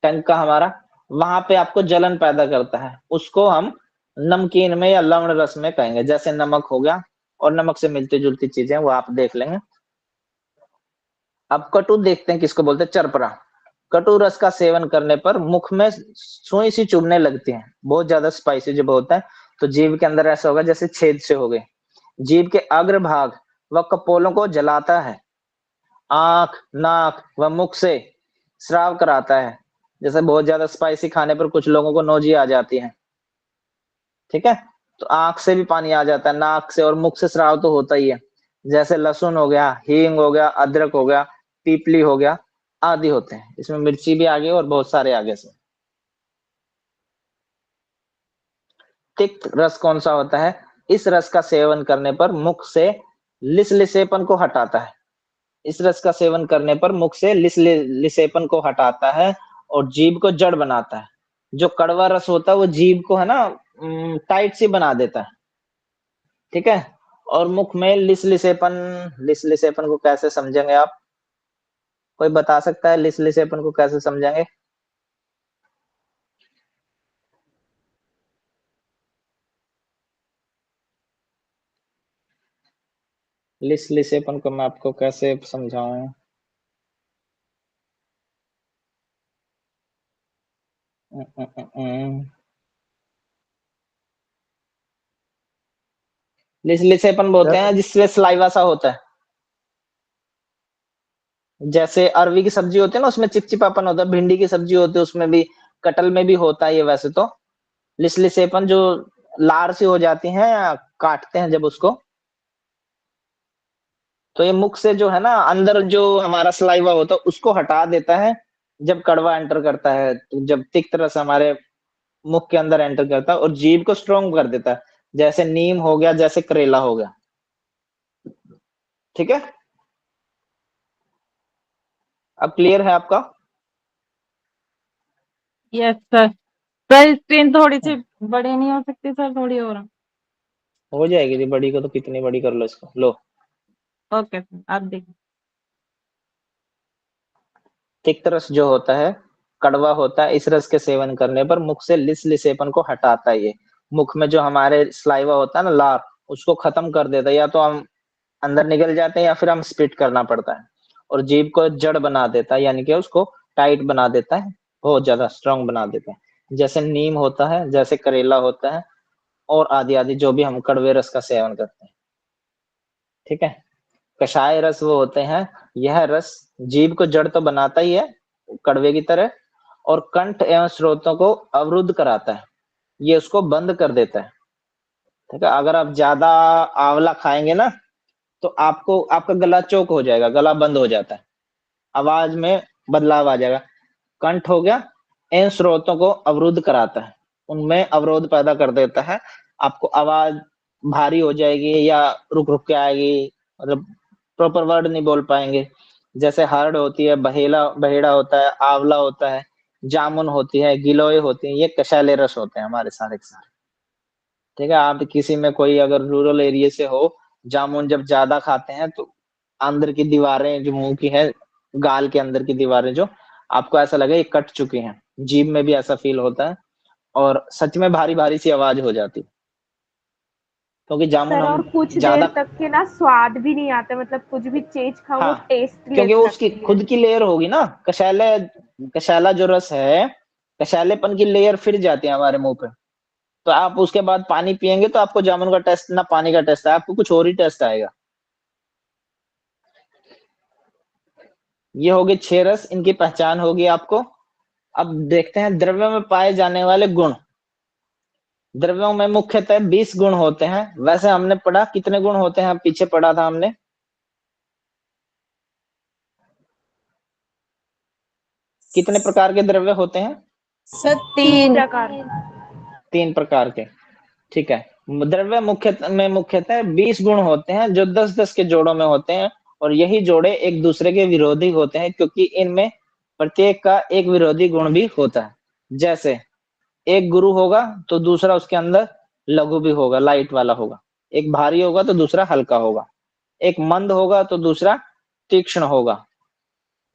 टंग का हमारा, वहां पे आपको जलन पैदा करता है, उसको हम नमकीन में या लवण रस में कहेंगे। जैसे नमक हो गया, और नमक से मिलती जुलती चीजें वो आप देख लेंगे। अब कटु देखते हैं, किसको बोलते हैं? चरपरा। कटु रस का सेवन करने पर मुख में सुई सी चुभने लगती है, बहुत ज्यादा स्पाइसी जब होता है तो जीभ के अंदर ऐसा होगा जैसे छेद से हो गए। जीभ के अग्रभाग व कपोलों को जलाता है, आंख, नाक व मुख से स्राव कराता है। जैसे बहुत ज्यादा स्पाइसी खाने पर कुछ लोगों को नोजी आ जाती है। ठीक है? तो आंख से भी पानी आ जाता है, नाक से और मुख से स्राव तो होता ही है। जैसे लहसुन हो गया, हींग हो गया, अदरक हो गया, पीपली हो गया, आदि होते हैं। इसमें मिर्ची भी आ गई और बहुत सारे आगे से। तिक्त रस कौन सा होता है? इस रस का सेवन करने पर मुख से लिसलिसेपन को हटाता है। इस रस का सेवन करने पर मुख से लिसेपन को हटाता है और जीभ को जड़ बनाता है। जो कड़वा रस होता है वो जीभ को है ना टाइट सी बना देता है। ठीक है। और मुख में लिसलिसेपन को कैसे समझेंगे आप? कोई बता सकता है लिसलिसेपन को कैसे समझेंगे? लिसलिसेपन को मैं आपको कैसे समझाऊं? लिसलिसेपन बोलते हैं जिससे स्लाइवा सा होता है। जैसे अरवी की सब्जी होती है ना, उसमें चिपचिपापन होता है। भिंडी की सब्जी होती है, उसमें भी, कटहल में भी होता है ये वैसे तो। लिसलिसेपन जो लार सी हो जाती है या काटते हैं जब उसको, तो ये मुख से जो है ना अंदर जो हमारा सलाइवा होता है उसको हटा देता है जब कड़वा एंटर करता है। तो जब तिक्त रस हमारे मुख के अंदर एंटर करता है और जीभ को स्ट्रोंग कर देता है, जैसे नीम हो गया, जैसे करेला हो गया। ठीक है, अब क्लियर है आपका? Yes sir. सर स्क्रीन थोड़ी सी बड़ी नहीं हो सकती सर, थोड़ी और? हो जाएगी जी, बड़ी को तो कितनी बड़ी कर लो इसको। लो, ओके सर, आप देखिए। तिक्त रस जो होता है कड़वा होता है। इस रस के सेवन करने पर मुख से लिसलिसेपन को हटाता है। ये मुख में जो हमारे स्लाइवा होता है ना, लार, उसको खत्म कर देता है। या तो हम अंदर निकल जाते हैं या फिर हम स्पिट करना पड़ता है। और जीभ को जड़ बना देता है, यानी कि उसको टाइट बना देता है, बहुत ज्यादा स्ट्रांग बना देता है। जैसे नीम होता है, जैसे करेला होता है, और आदि आदि जो भी हम कड़वे रस का सेवन करते हैं। ठीक है। कषाय रस वो होते हैं, यह रस जीभ को जड़ तो बनाता ही है कड़वे की तरह, और कंठ एवं स्रोतों को अवरुद्ध कराता है। ये उसको बंद कर देता है। ठीक है। अगर आप ज्यादा आंवला खाएंगे ना, तो आपको आपका गला चोक हो जाएगा, गला बंद हो जाता है, आवाज में बदलाव आ जाएगा। कंठ हो गया, इन स्रोतों को अवरुद्ध कराता है, उनमें अवरोध पैदा कर देता है। आपको आवाज भारी हो जाएगी या रुक रुक के आएगी, मतलब प्रॉपर वर्ड नहीं बोल पाएंगे। जैसे हर्ड होती है, बहेड़ा होता है, आंवला होता है, जामुन होती है, गिलोय होती है, ये कषाय रस होते हैं हमारे सारे के सारे। ठीक है। आप किसी में कोई अगर रूरल एरिया से हो, जामुन जब ज्यादा खाते हैं तो अंदर की दीवारें जो मुंह की है, गाल के अंदर की दीवारें जो, आपको ऐसा लगे ये कट चुकी हैं। जीभ में भी ऐसा फील होता है और सच में भारी भारी सी आवाज हो जाती है, क्योंकि जामुन सर, और हम कुछ ज्यादा, देर तक के ना स्वाद भी नहीं आता, मतलब कुछ भी चीज खाओ वो हाँ, टेस्टलेस क्योंकि वो उसकी लगती है। खुद की लेयर होगी ना। कषैला जो रस है, कषैलेपन की लेयर फिर जाती है हमारे मुंह पे। तो आप उसके बाद पानी पिएंगे तो आपको जामुन का टेस्ट ना पानी का टेस्ट है, आपको कुछ और ही टेस्ट आएगा। ये होगी 6 रस, इनकी पहचान होगी आपको। अब देखते हैं द्रव्य में पाए जाने वाले गुण। द्रव्यों में मुख्यतः 20 गुण होते हैं। वैसे हमने पढ़ा कितने गुण होते हैं, पीछे पढ़ा था हमने, कितने प्रकार के द्रव्य होते हैं? सर 3 3। प्रकार। 3 प्रकार के। ठीक है। द्रव्य मुख्यतः 20 गुण होते हैं जो 10-10 के जोड़ों में होते हैं, और यही जोड़े एक दूसरे के विरोधी होते हैं, क्योंकि इनमें प्रत्येक का एक विरोधी गुण भी होता है। जैसे एक गुरु होगा तो दूसरा उसके अंदर लघु भी होगा, लाइट वाला होगा। एक भारी होगा तो दूसरा हल्का होगा। एक मंद होगा तो दूसरा तीक्ष्ण होगा।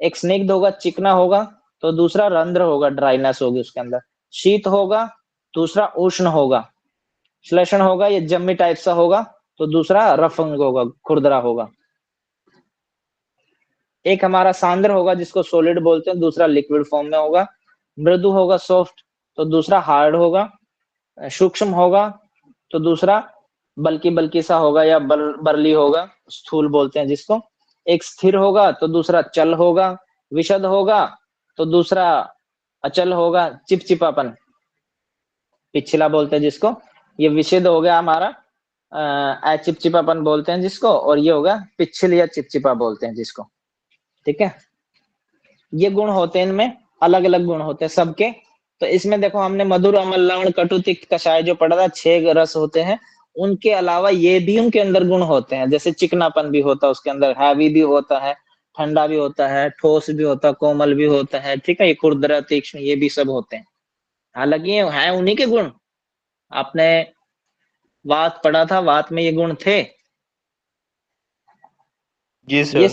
एक स्निग्ध होगा, चिकना होगा, तो दूसरा रंध्र होगा, ड्राइनेस होगी उसके अंदर। शीत होगा, दूसरा उष्ण होगा। श्लेषण होगा, ये जम्मी टाइप सा होगा, तो दूसरा रफंग होगा, खुरदरा होगा। एक हमारा सांद्र होगा जिसको सॉलिड बोलते हैं, दूसरा लिक्विड फॉर्म में होगा। मृदु होगा, सॉफ्ट, तो दूसरा हार्ड होगा। सूक्ष्म होगा तो दूसरा बल्कि बल्कि सा होगा या बरली होगा, स्थूल बोलते हैं जिसको। एक स्थिर होगा तो दूसरा चल होगा। विशद होगा तो दूसरा अचल होगा, चिपचिपापन, पिछला बोलते हैं जिसको। ये विशद हो गया हमारा चिपचिपापन बोलते हैं जिसको, और ये होगा पिच्छल या चिपचिपा बोलते हैं जिसको। ठीक है, ये गुण होते हैं, इनमें अलग अलग गुण होते हैं सबके। तो इसमें देखो हमने मधुर, अम्ल, लवण, कटु, तिक्त, कषाय जो पढ़ा था, 6 रस होते हैं। उनके अलावा ये भी उनके अंदर गुण होते हैं, जैसे चिकनापन भी होता है उसके अंदर, हैवी भी होता है, ठंडा भी होता है, ठोस भी होता है, कोमल भी होता है। ठीक है, ये खुरदरा, तीक्ष्ण, ये भी सब होते हैं। हालांकि ये है उन्हीं के गुण। आपने वात पढ़ा था, वात में ये गुण थे। जी ये सर।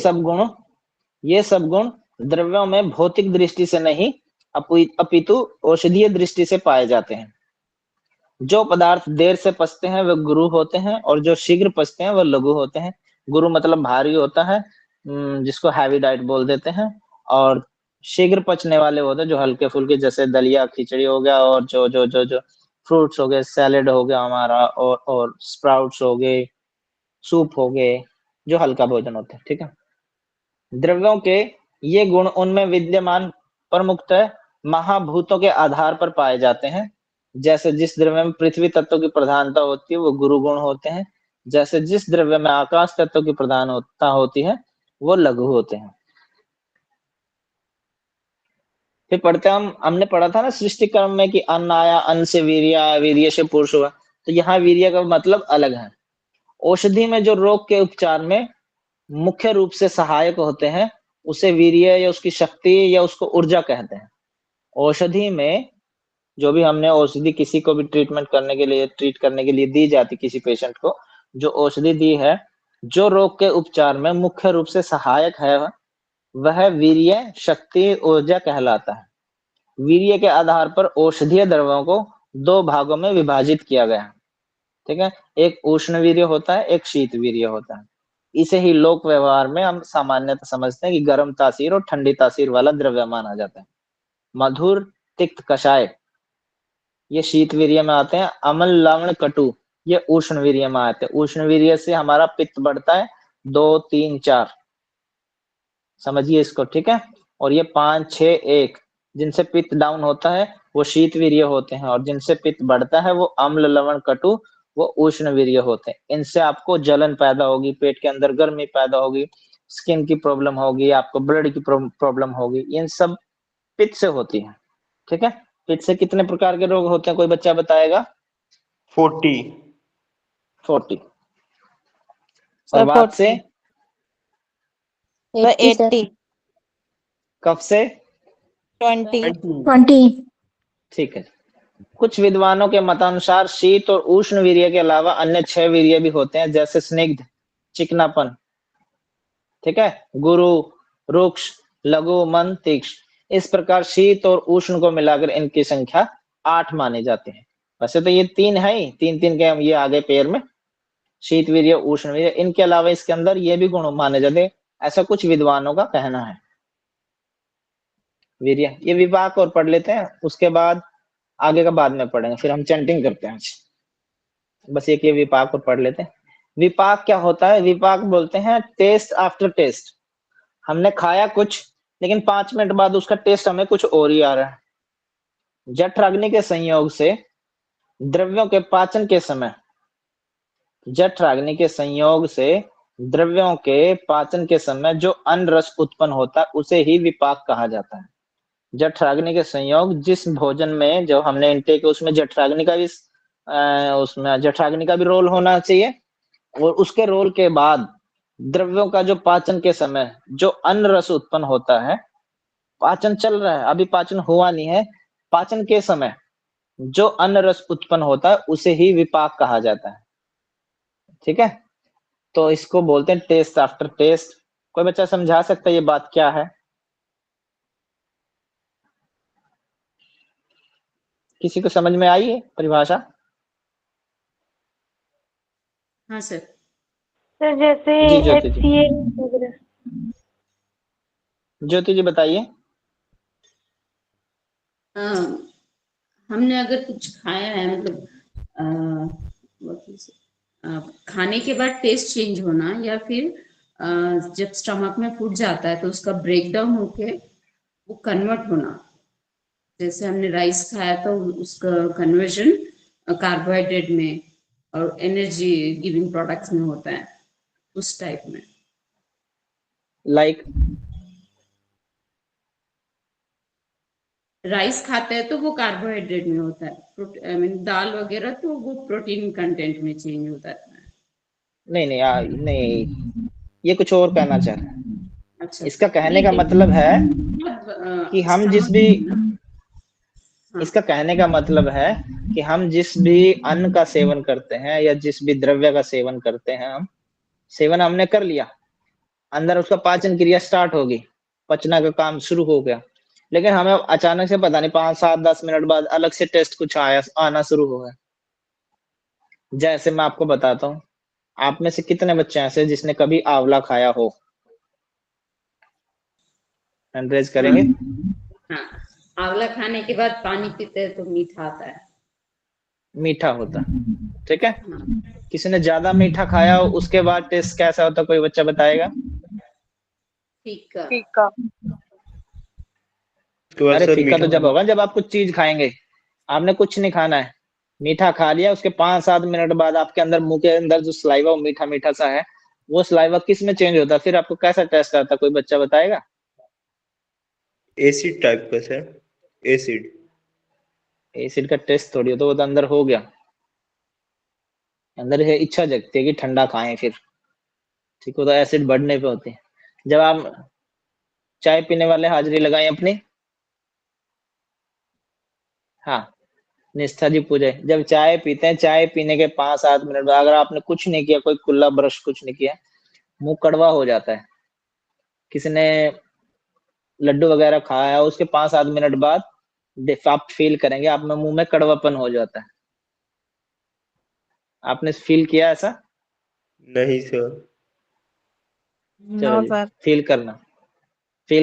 सब गुण द्रव्यों में भौतिक दृष्टि से नहीं अपितु औषधीय दृष्टि से पाए जाते हैं। जो पदार्थ देर से पचते हैं वे गुरु होते हैं, और जो शीघ्र पचते हैं वह लघु होते हैं। गुरु मतलब भारी होता है, जिसको हैवी डाइट बोल देते हैं, और शीघ्र पचने वाले होते हैं जो हल्के फुल्के, जैसे दलिया, खिचड़ी हो गया, और जो फ्रूट्स हो गए, सैलेड हो गया हमारा, और स्प्राउट्स हो गए, सूप हो गए, जो हल्का भोजन होता है। ठीक है, द्रव्यों के ये गुण उनमें विद्यमान प्रमुखतः महाभूतों के आधार पर पाए जाते हैं। जैसे जिस द्रव्य में पृथ्वी तत्व की प्रधानता होती है वो गुरु गुण होते हैं। जैसे जिस द्रव्य में आकाश तत्व की प्रधानता होती है वो लघु होते हैं। फिर पढ़ते हमने पढ़ा था ना सृष्टि क्रम में कि अन्न आया, अन्न से वीर्य आया, वीर्य से पुरुष हुआ। तो यहाँ वीर्य का मतलब अलग है। औषधि में जो रोग के उपचार में मुख्य रूप से सहायक होते हैं उसे वीर्य या उसकी शक्ति या उसको ऊर्जा कहते हैं। औषधि में जो भी हमने औषधि किसी को भी ट्रीट करने के लिए दी जाती, किसी पेशेंट को जो औषधि दी है, जो रोग के उपचार में मुख्य रूप से सहायक है वह वीर्य, शक्ति, ऊर्जा कहलाता है। वीर्य के आधार पर औषधीय द्रव्यों को 2 भागों में विभाजित किया गया है। ठीक है, एक उष्ण वीर्य होता है, एक शीत वीर्य होता है। इसे ही लोक व्यवहार में हम सामान्यतः समझते हैं कि गर्म तासीर और ठंडी तासीर वाला द्रव्य माना जाता है। मधुर, तिक्त, कषाय ये शीत वीर्य में आते हैं। अम्ल, लवण, कटु ये उष्ण वीर्य में आते हैं। उष्ण वीर्य से हमारा पित्त बढ़ता है 2, 3, 4, समझिए इसको। ठीक है, और ये 5, 6, 1 जिनसे पित्त डाउन होता है वो शीत वीर्य होते हैं, और जिनसे पित्त बढ़ता है वो अम्ल, लवण, कटु वो उष्ण वीर्य होते हैं। इनसे आपको जलन पैदा होगी, पेट के अंदर गर्मी पैदा होगी, स्किन की प्रॉब्लम होगी, आपको ब्लड की प्रॉब्लम होगी, इन सब पित्त से होती है। ठीक है, पित्त से कितने प्रकार के रोग होते हैं, कोई बच्चा बताएगा? 40। और वात से? 80। कफ से? 20। ठीक है, कुछ विद्वानों के मतानुसार शीत और उष्ण वीर्य के अलावा अन्य 6 वीर्य भी होते हैं, जैसे स्निग्ध, चिकनापन, ठीक है, गुरु, रुक्ष, लघु, मंद, तीक्ष्ण। इस प्रकार शीत और उष्ण को मिलाकर इनकी संख्या 8 माने जाते हैं। वैसे तो ये 3 है ही, 3 के हम ये आगे पेयर में शीत वीर्य, उष्ण वीर्य, इनके अलावा इसके अंदर ये भी गुण माने जाते हैं, ऐसा कुछ विद्वानों का कहना है। वीर्य ये विपाक और पढ़ लेते हैं, उसके बाद आगे का बाद में पढ़ेंगे, फिर हम चैंटिंग करते हैं। बस एक ये विपाक और पढ़ लेते हैं। विपाक क्या होता है? विपाक बोलते हैं टेस्ट आफ्टर टेस्ट। हमने खाया कुछ, लेकिन 5 मिनट बाद उसका टेस्ट हमें कुछ और ही आ रहा है। जठराग्नि के संयोग से द्रव्यों के पाचन के समय, जठराग्नि के संयोग से द्रव्यों के पाचन के समय जो अन्न रस उत्पन्न होता है उसे ही विपाक कहा जाता है। जठराग्नि के संयोग, जिस भोजन में जो हमने इंटेक उसमें जठराग्नि का भी रोल होना चाहिए, और उसके रोल के बाद द्रव्यों का जो पाचन के समय जो अन्न रस उत्पन्न होता है, पाचन चल रहा है, अभी पाचन हुआ नहीं है, पाचन के समय जो अन्न रस उत्पन्न होता है उसे ही विपाक कहा जाता है। ठीक है, तो इसको बोलते हैं टेस्ट आफ्टर टेस्ट। कोई बच्चा समझा सकता है ये बात क्या है? किसी को समझ में आई है परिभाषा? हाँ सर। सर जैसे जी ज्योति जी, HCl वगैरह। ज्योति जी बताइए। हमने अगर कुछ खाया है, मतलब खाने के बाद टेस्ट चेंज होना, या फिर जब स्टमक में फूड जाता है तो उसका ब्रेकडाउन होके वो कन्वर्ट होना। जैसे हमने राइस खाया तो उसका कन्वर्जन कार्बोहाइड्रेट में, और एनर्जी गिविंग प्रोडक्ट्स में होता है, उस टाइप में। लाइक राइस खाते हैं तो वो कार्बोहाइड्रेट में होता है, आई मीन दाल वगैरह तो वो प्रोटीन कंटेंट में चेंज होता है। नहीं, नहीं, ये कुछ और कहना चाह रहे हैं। अच्छा, इसका कहने का नहीं, मतलब है कि हम जिस भी हाँ। इसका कहने का मतलब है कि हम जिस भी अन्न का सेवन करते हैं या जिस भी द्रव्य का सेवन करते हैं, हम सेवन हमने कर लिया, अंदर उसका पाचन क्रिया स्टार्ट होगी, पचना का काम शुरू हो गया, लेकिन हमें अचानक से पता नहीं 5, 7, 10 मिनट बाद अलग से टेस्ट कुछ आना शुरू हो गया। जैसे मैं आपको बताता हूँ, आप में से कितने बच्चे ऐसे हैं जिसने कभी आंवला खाया हो? हैंड रेज करेंगे। हाँ, आंवला खाने के बाद पानी पीते हैं तो मीठा आता है। मीठा होता है, ठीक है। हाँ। किसी ने ज्यादा मीठा खाया हो, उसके बाद टेस्ट कैसा होता है, कोई बच्चा बताएगा? फीका। फीका। उसके बाद अरे सर फीका तो मीठा जब होगा जब आप कुछ चीज खाएंगे। आपने कुछ नहीं खाना है, मीठा खा लिया, उसके 5-7 मिनट बाद आपके अंदर, मुंह के अंदर जो सलाइवा वो मीठा मीठा सा है, वो सलाइवा किस में चेंज होता है, फिर आपको कैसा टेस्ट आता है, कोई बच्चा बताएगा? एसिड टाइप का सर, एसिड। एसिड का टेस्ट थोड़ी हो, तो वो तो अंदर हो गया, अंदर है इच्छा जगती है कि ठंडा खाएं फिर, ठीक हो, तो एसिड बढ़ने पे होते हैं। जब आप चाय पीने वाले हाजिरी लगाएं अपनी। हाँ, निष्ठा जी पूछे, जब चाय पीते हैं, चाय पीने के 5-7 मिनट बाद अगर आपने कुछ नहीं किया, कोई कुल्ला ब्रश कुछ नहीं किया, मुंह कड़वा हो जाता है। किसी ने लड्डू वगैरह खाया, उसके 5-7 मिनट बाद आप फील करेंगे आप में मुंह में कड़वापन हो जाता है। आपने फील किया ऐसा? नहीं सर। चलो नो जी, सर। फील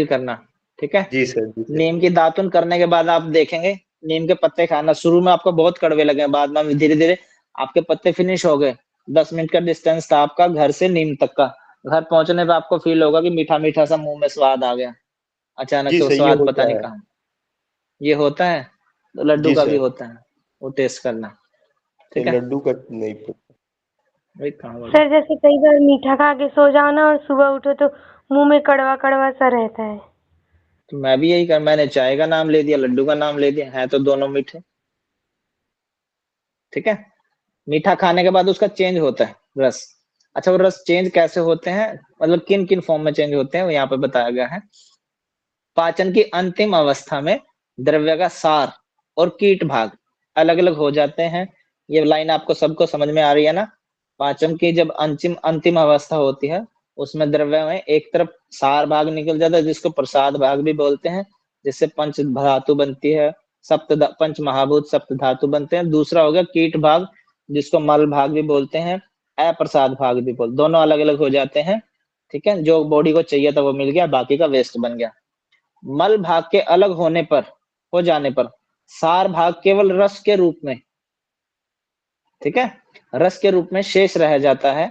करना, ठीक है। जी सर, जी सर। नीम की दातुन करने के बाद आप देखेंगे, नीम के पत्ते खाना शुरू में आपको बहुत कड़वे लगे, बाद में धीरे धीरे आपके पत्ते फिनिश हो गए। 10 मिनट का डिस्टेंस था आपका घर से नीम तक का, घर पहुंचने पे आपको फील होगा कि मीठा मीठा सा मुंह में स्वाद आ गया, अचानक जी से वो सर, ये स्वाद पता होता नहीं है। कहाँ। ये होता है, तो लड्डू जी का भी सर। होता है, वो टेस्ट करना, तो ठीक है। लड्डू का नहीं पता। वही कहाँ बोला? सर जैसे कई बार मीठा खा के सो जाओ ना और सुबह उठो तो मुंह में कड़वा कड़वा सा रहता है। तो मैं भी यही कर, मैंने चाय का नाम ले दिया, लड्डू का नाम ले दिया, है तो दोनों मीठे, ठीक है। मीठा खाने के बाद उसका चेंज होता है रस। अच्छा, वो रस चेंज कैसे होते हैं, मतलब किन किन फॉर्म में चेंज होते हैं, वो यहाँ पे बताया गया है। पाचन की अंतिम अवस्था में द्रव्य का सार और कीट भाग अलग अलग हो जाते हैं। ये लाइन आपको सबको समझ में आ रही है ना? पाचन की जब अंतिम अंतिम अवस्था होती है, उसमें द्रव्य में एक तरफ सार भाग निकल जाता है, जिसको प्रसाद भाग भी बोलते हैं, जिससे पंच धातु बनती है, पंच महाभूत सप्त धातु बनते हैं। दूसरा हो गया कीट भाग, जिसको मल भाग भी बोलते हैं, अप्रसाद भाग भी बोलते, दोनों अलग अलग हो जाते हैं, ठीक है। जो बॉडी को चाहिए था वो मिल गया, बाकी का वेस्ट बन गया। मल भाग के अलग होने पर, हो जाने पर, सार भाग केवल रस के रूप में, ठीक है, रस के रूप में शेष रह जाता है।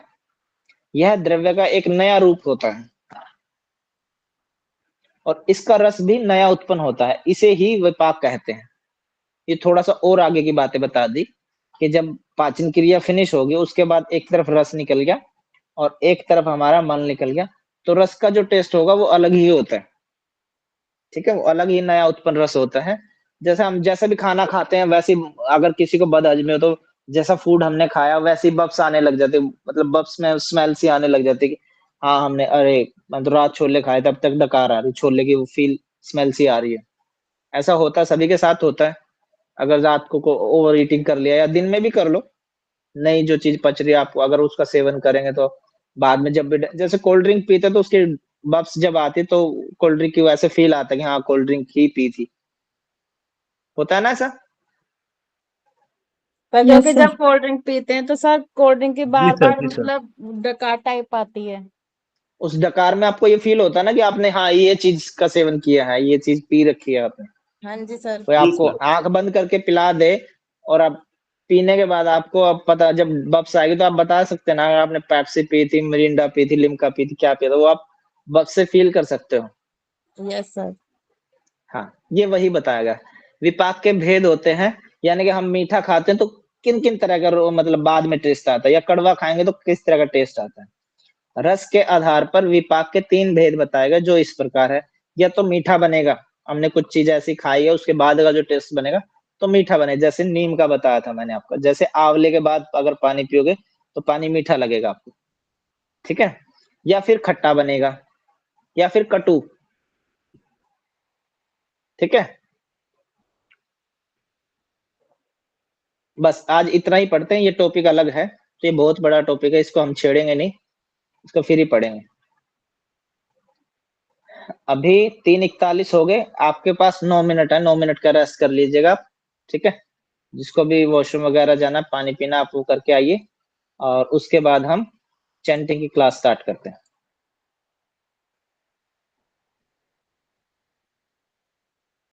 यह द्रव्य का एक नया रूप होता है और इसका रस भी नया उत्पन्न होता है, इसे ही विपाक कहते हैं। ये थोड़ा सा और आगे की बातें बता दी कि जब पाचन क्रिया फिनिश होगी, उसके बाद एक तरफ रस निकल गया और एक तरफ हमारा मल निकल गया, तो रस का जो टेस्ट होगा वो अलग ही होता है, ठीक है, वो अलग ही नया उत्पन्न रस होता है। जैसे हम जैसा भी खाना खाते हैं, वैसे अगर किसी को बदहजमी हो तो जैसा फूड हमने खाया वैसे ही बब्स आने लग जाते, मतलब बब्स में स्मेल सी आने लग जाती कि हाँ हमने, अरे मैं तो रात छोले खाए थे, अब तक डकार आ रही छोले की, वो फील स्मेल सी आ रही है। ऐसा होता है, सभी के साथ होता है। अगर रात को ओवर ईटिंग कर लिया या दिन में भी कर लो, नई जो चीज पच रही है आपको, अगर उसका सेवन करेंगे तो बाद में जब भी, जैसे कोल्ड ड्रिंक पीते तो उसके बब्स जब आती तो कोल्ड ड्रिंक की वैसे फील आता है कि हाँ कोल्ड ड्रिंक ही पी थी, होता है ना ऐसा? पर यस क्योंकि सर। जब कोल्ड ड्रिंक पीते हैं तो सर कोल्ड ड्रिंक की जी बार सर, बार जी सर। मतलब डकार टाइप आती है। उस डकार में आपको ये फील होता है ना कि आपने हाँ ये चीज का सेवन किया है, ये चीज पी रखी है आपने। हाँ जी सर। कोई जी आपको सर। आंख बंद करके पिला दे और आप पीने के बाद आपको अब पता, जब बब्स आएगी तो आप बता सकते हैं ना, अगर आपने पेप्सी पी थी, मिरिंडा पी थी, लिम्का पी थी, क्या पिया था, वो आप बब्स से फील कर सकते हो। Yes sir. हाँ, ये वही बताया गया। विपाक के भेद होते हैं, यानी कि हम मीठा खाते हैं तो किन किन तरह का मतलब बाद में टेस्ट आता है, या कड़वा खाएंगे तो किस तरह का टेस्ट आता है। रस के आधार पर विपाक के 3 भेद बताए गए, जो इस प्रकार है। या तो मीठा बनेगा, हमने कुछ चीज ऐसी खाई है उसके बाद का जो टेस्ट बनेगा तो मीठा बने, जैसे नीम का बताया था मैंने आपको, जैसे आंवले के बाद अगर पानी पियोगे तो पानी मीठा लगेगा आपको, ठीक है। या फिर खट्टा बनेगा, या फिर कटु, ठीक है। बस आज इतना ही पढ़ते हैं, ये टॉपिक अलग है, तो ये बहुत बड़ा टॉपिक है, इसको हम छेड़ेंगे नहीं, इसको फिर ही पढ़ेंगे। अभी 3:41 हो गए, आपके पास 9 मिनट है, 9 मिनट का रेस्ट कर लीजिएगा आप, ठीक है। जिसको भी वॉशरूम वगैरह जाना, पानी पीना, आप वो करके आइए, और उसके बाद हम चैंटिंग की क्लास स्टार्ट करते हैं।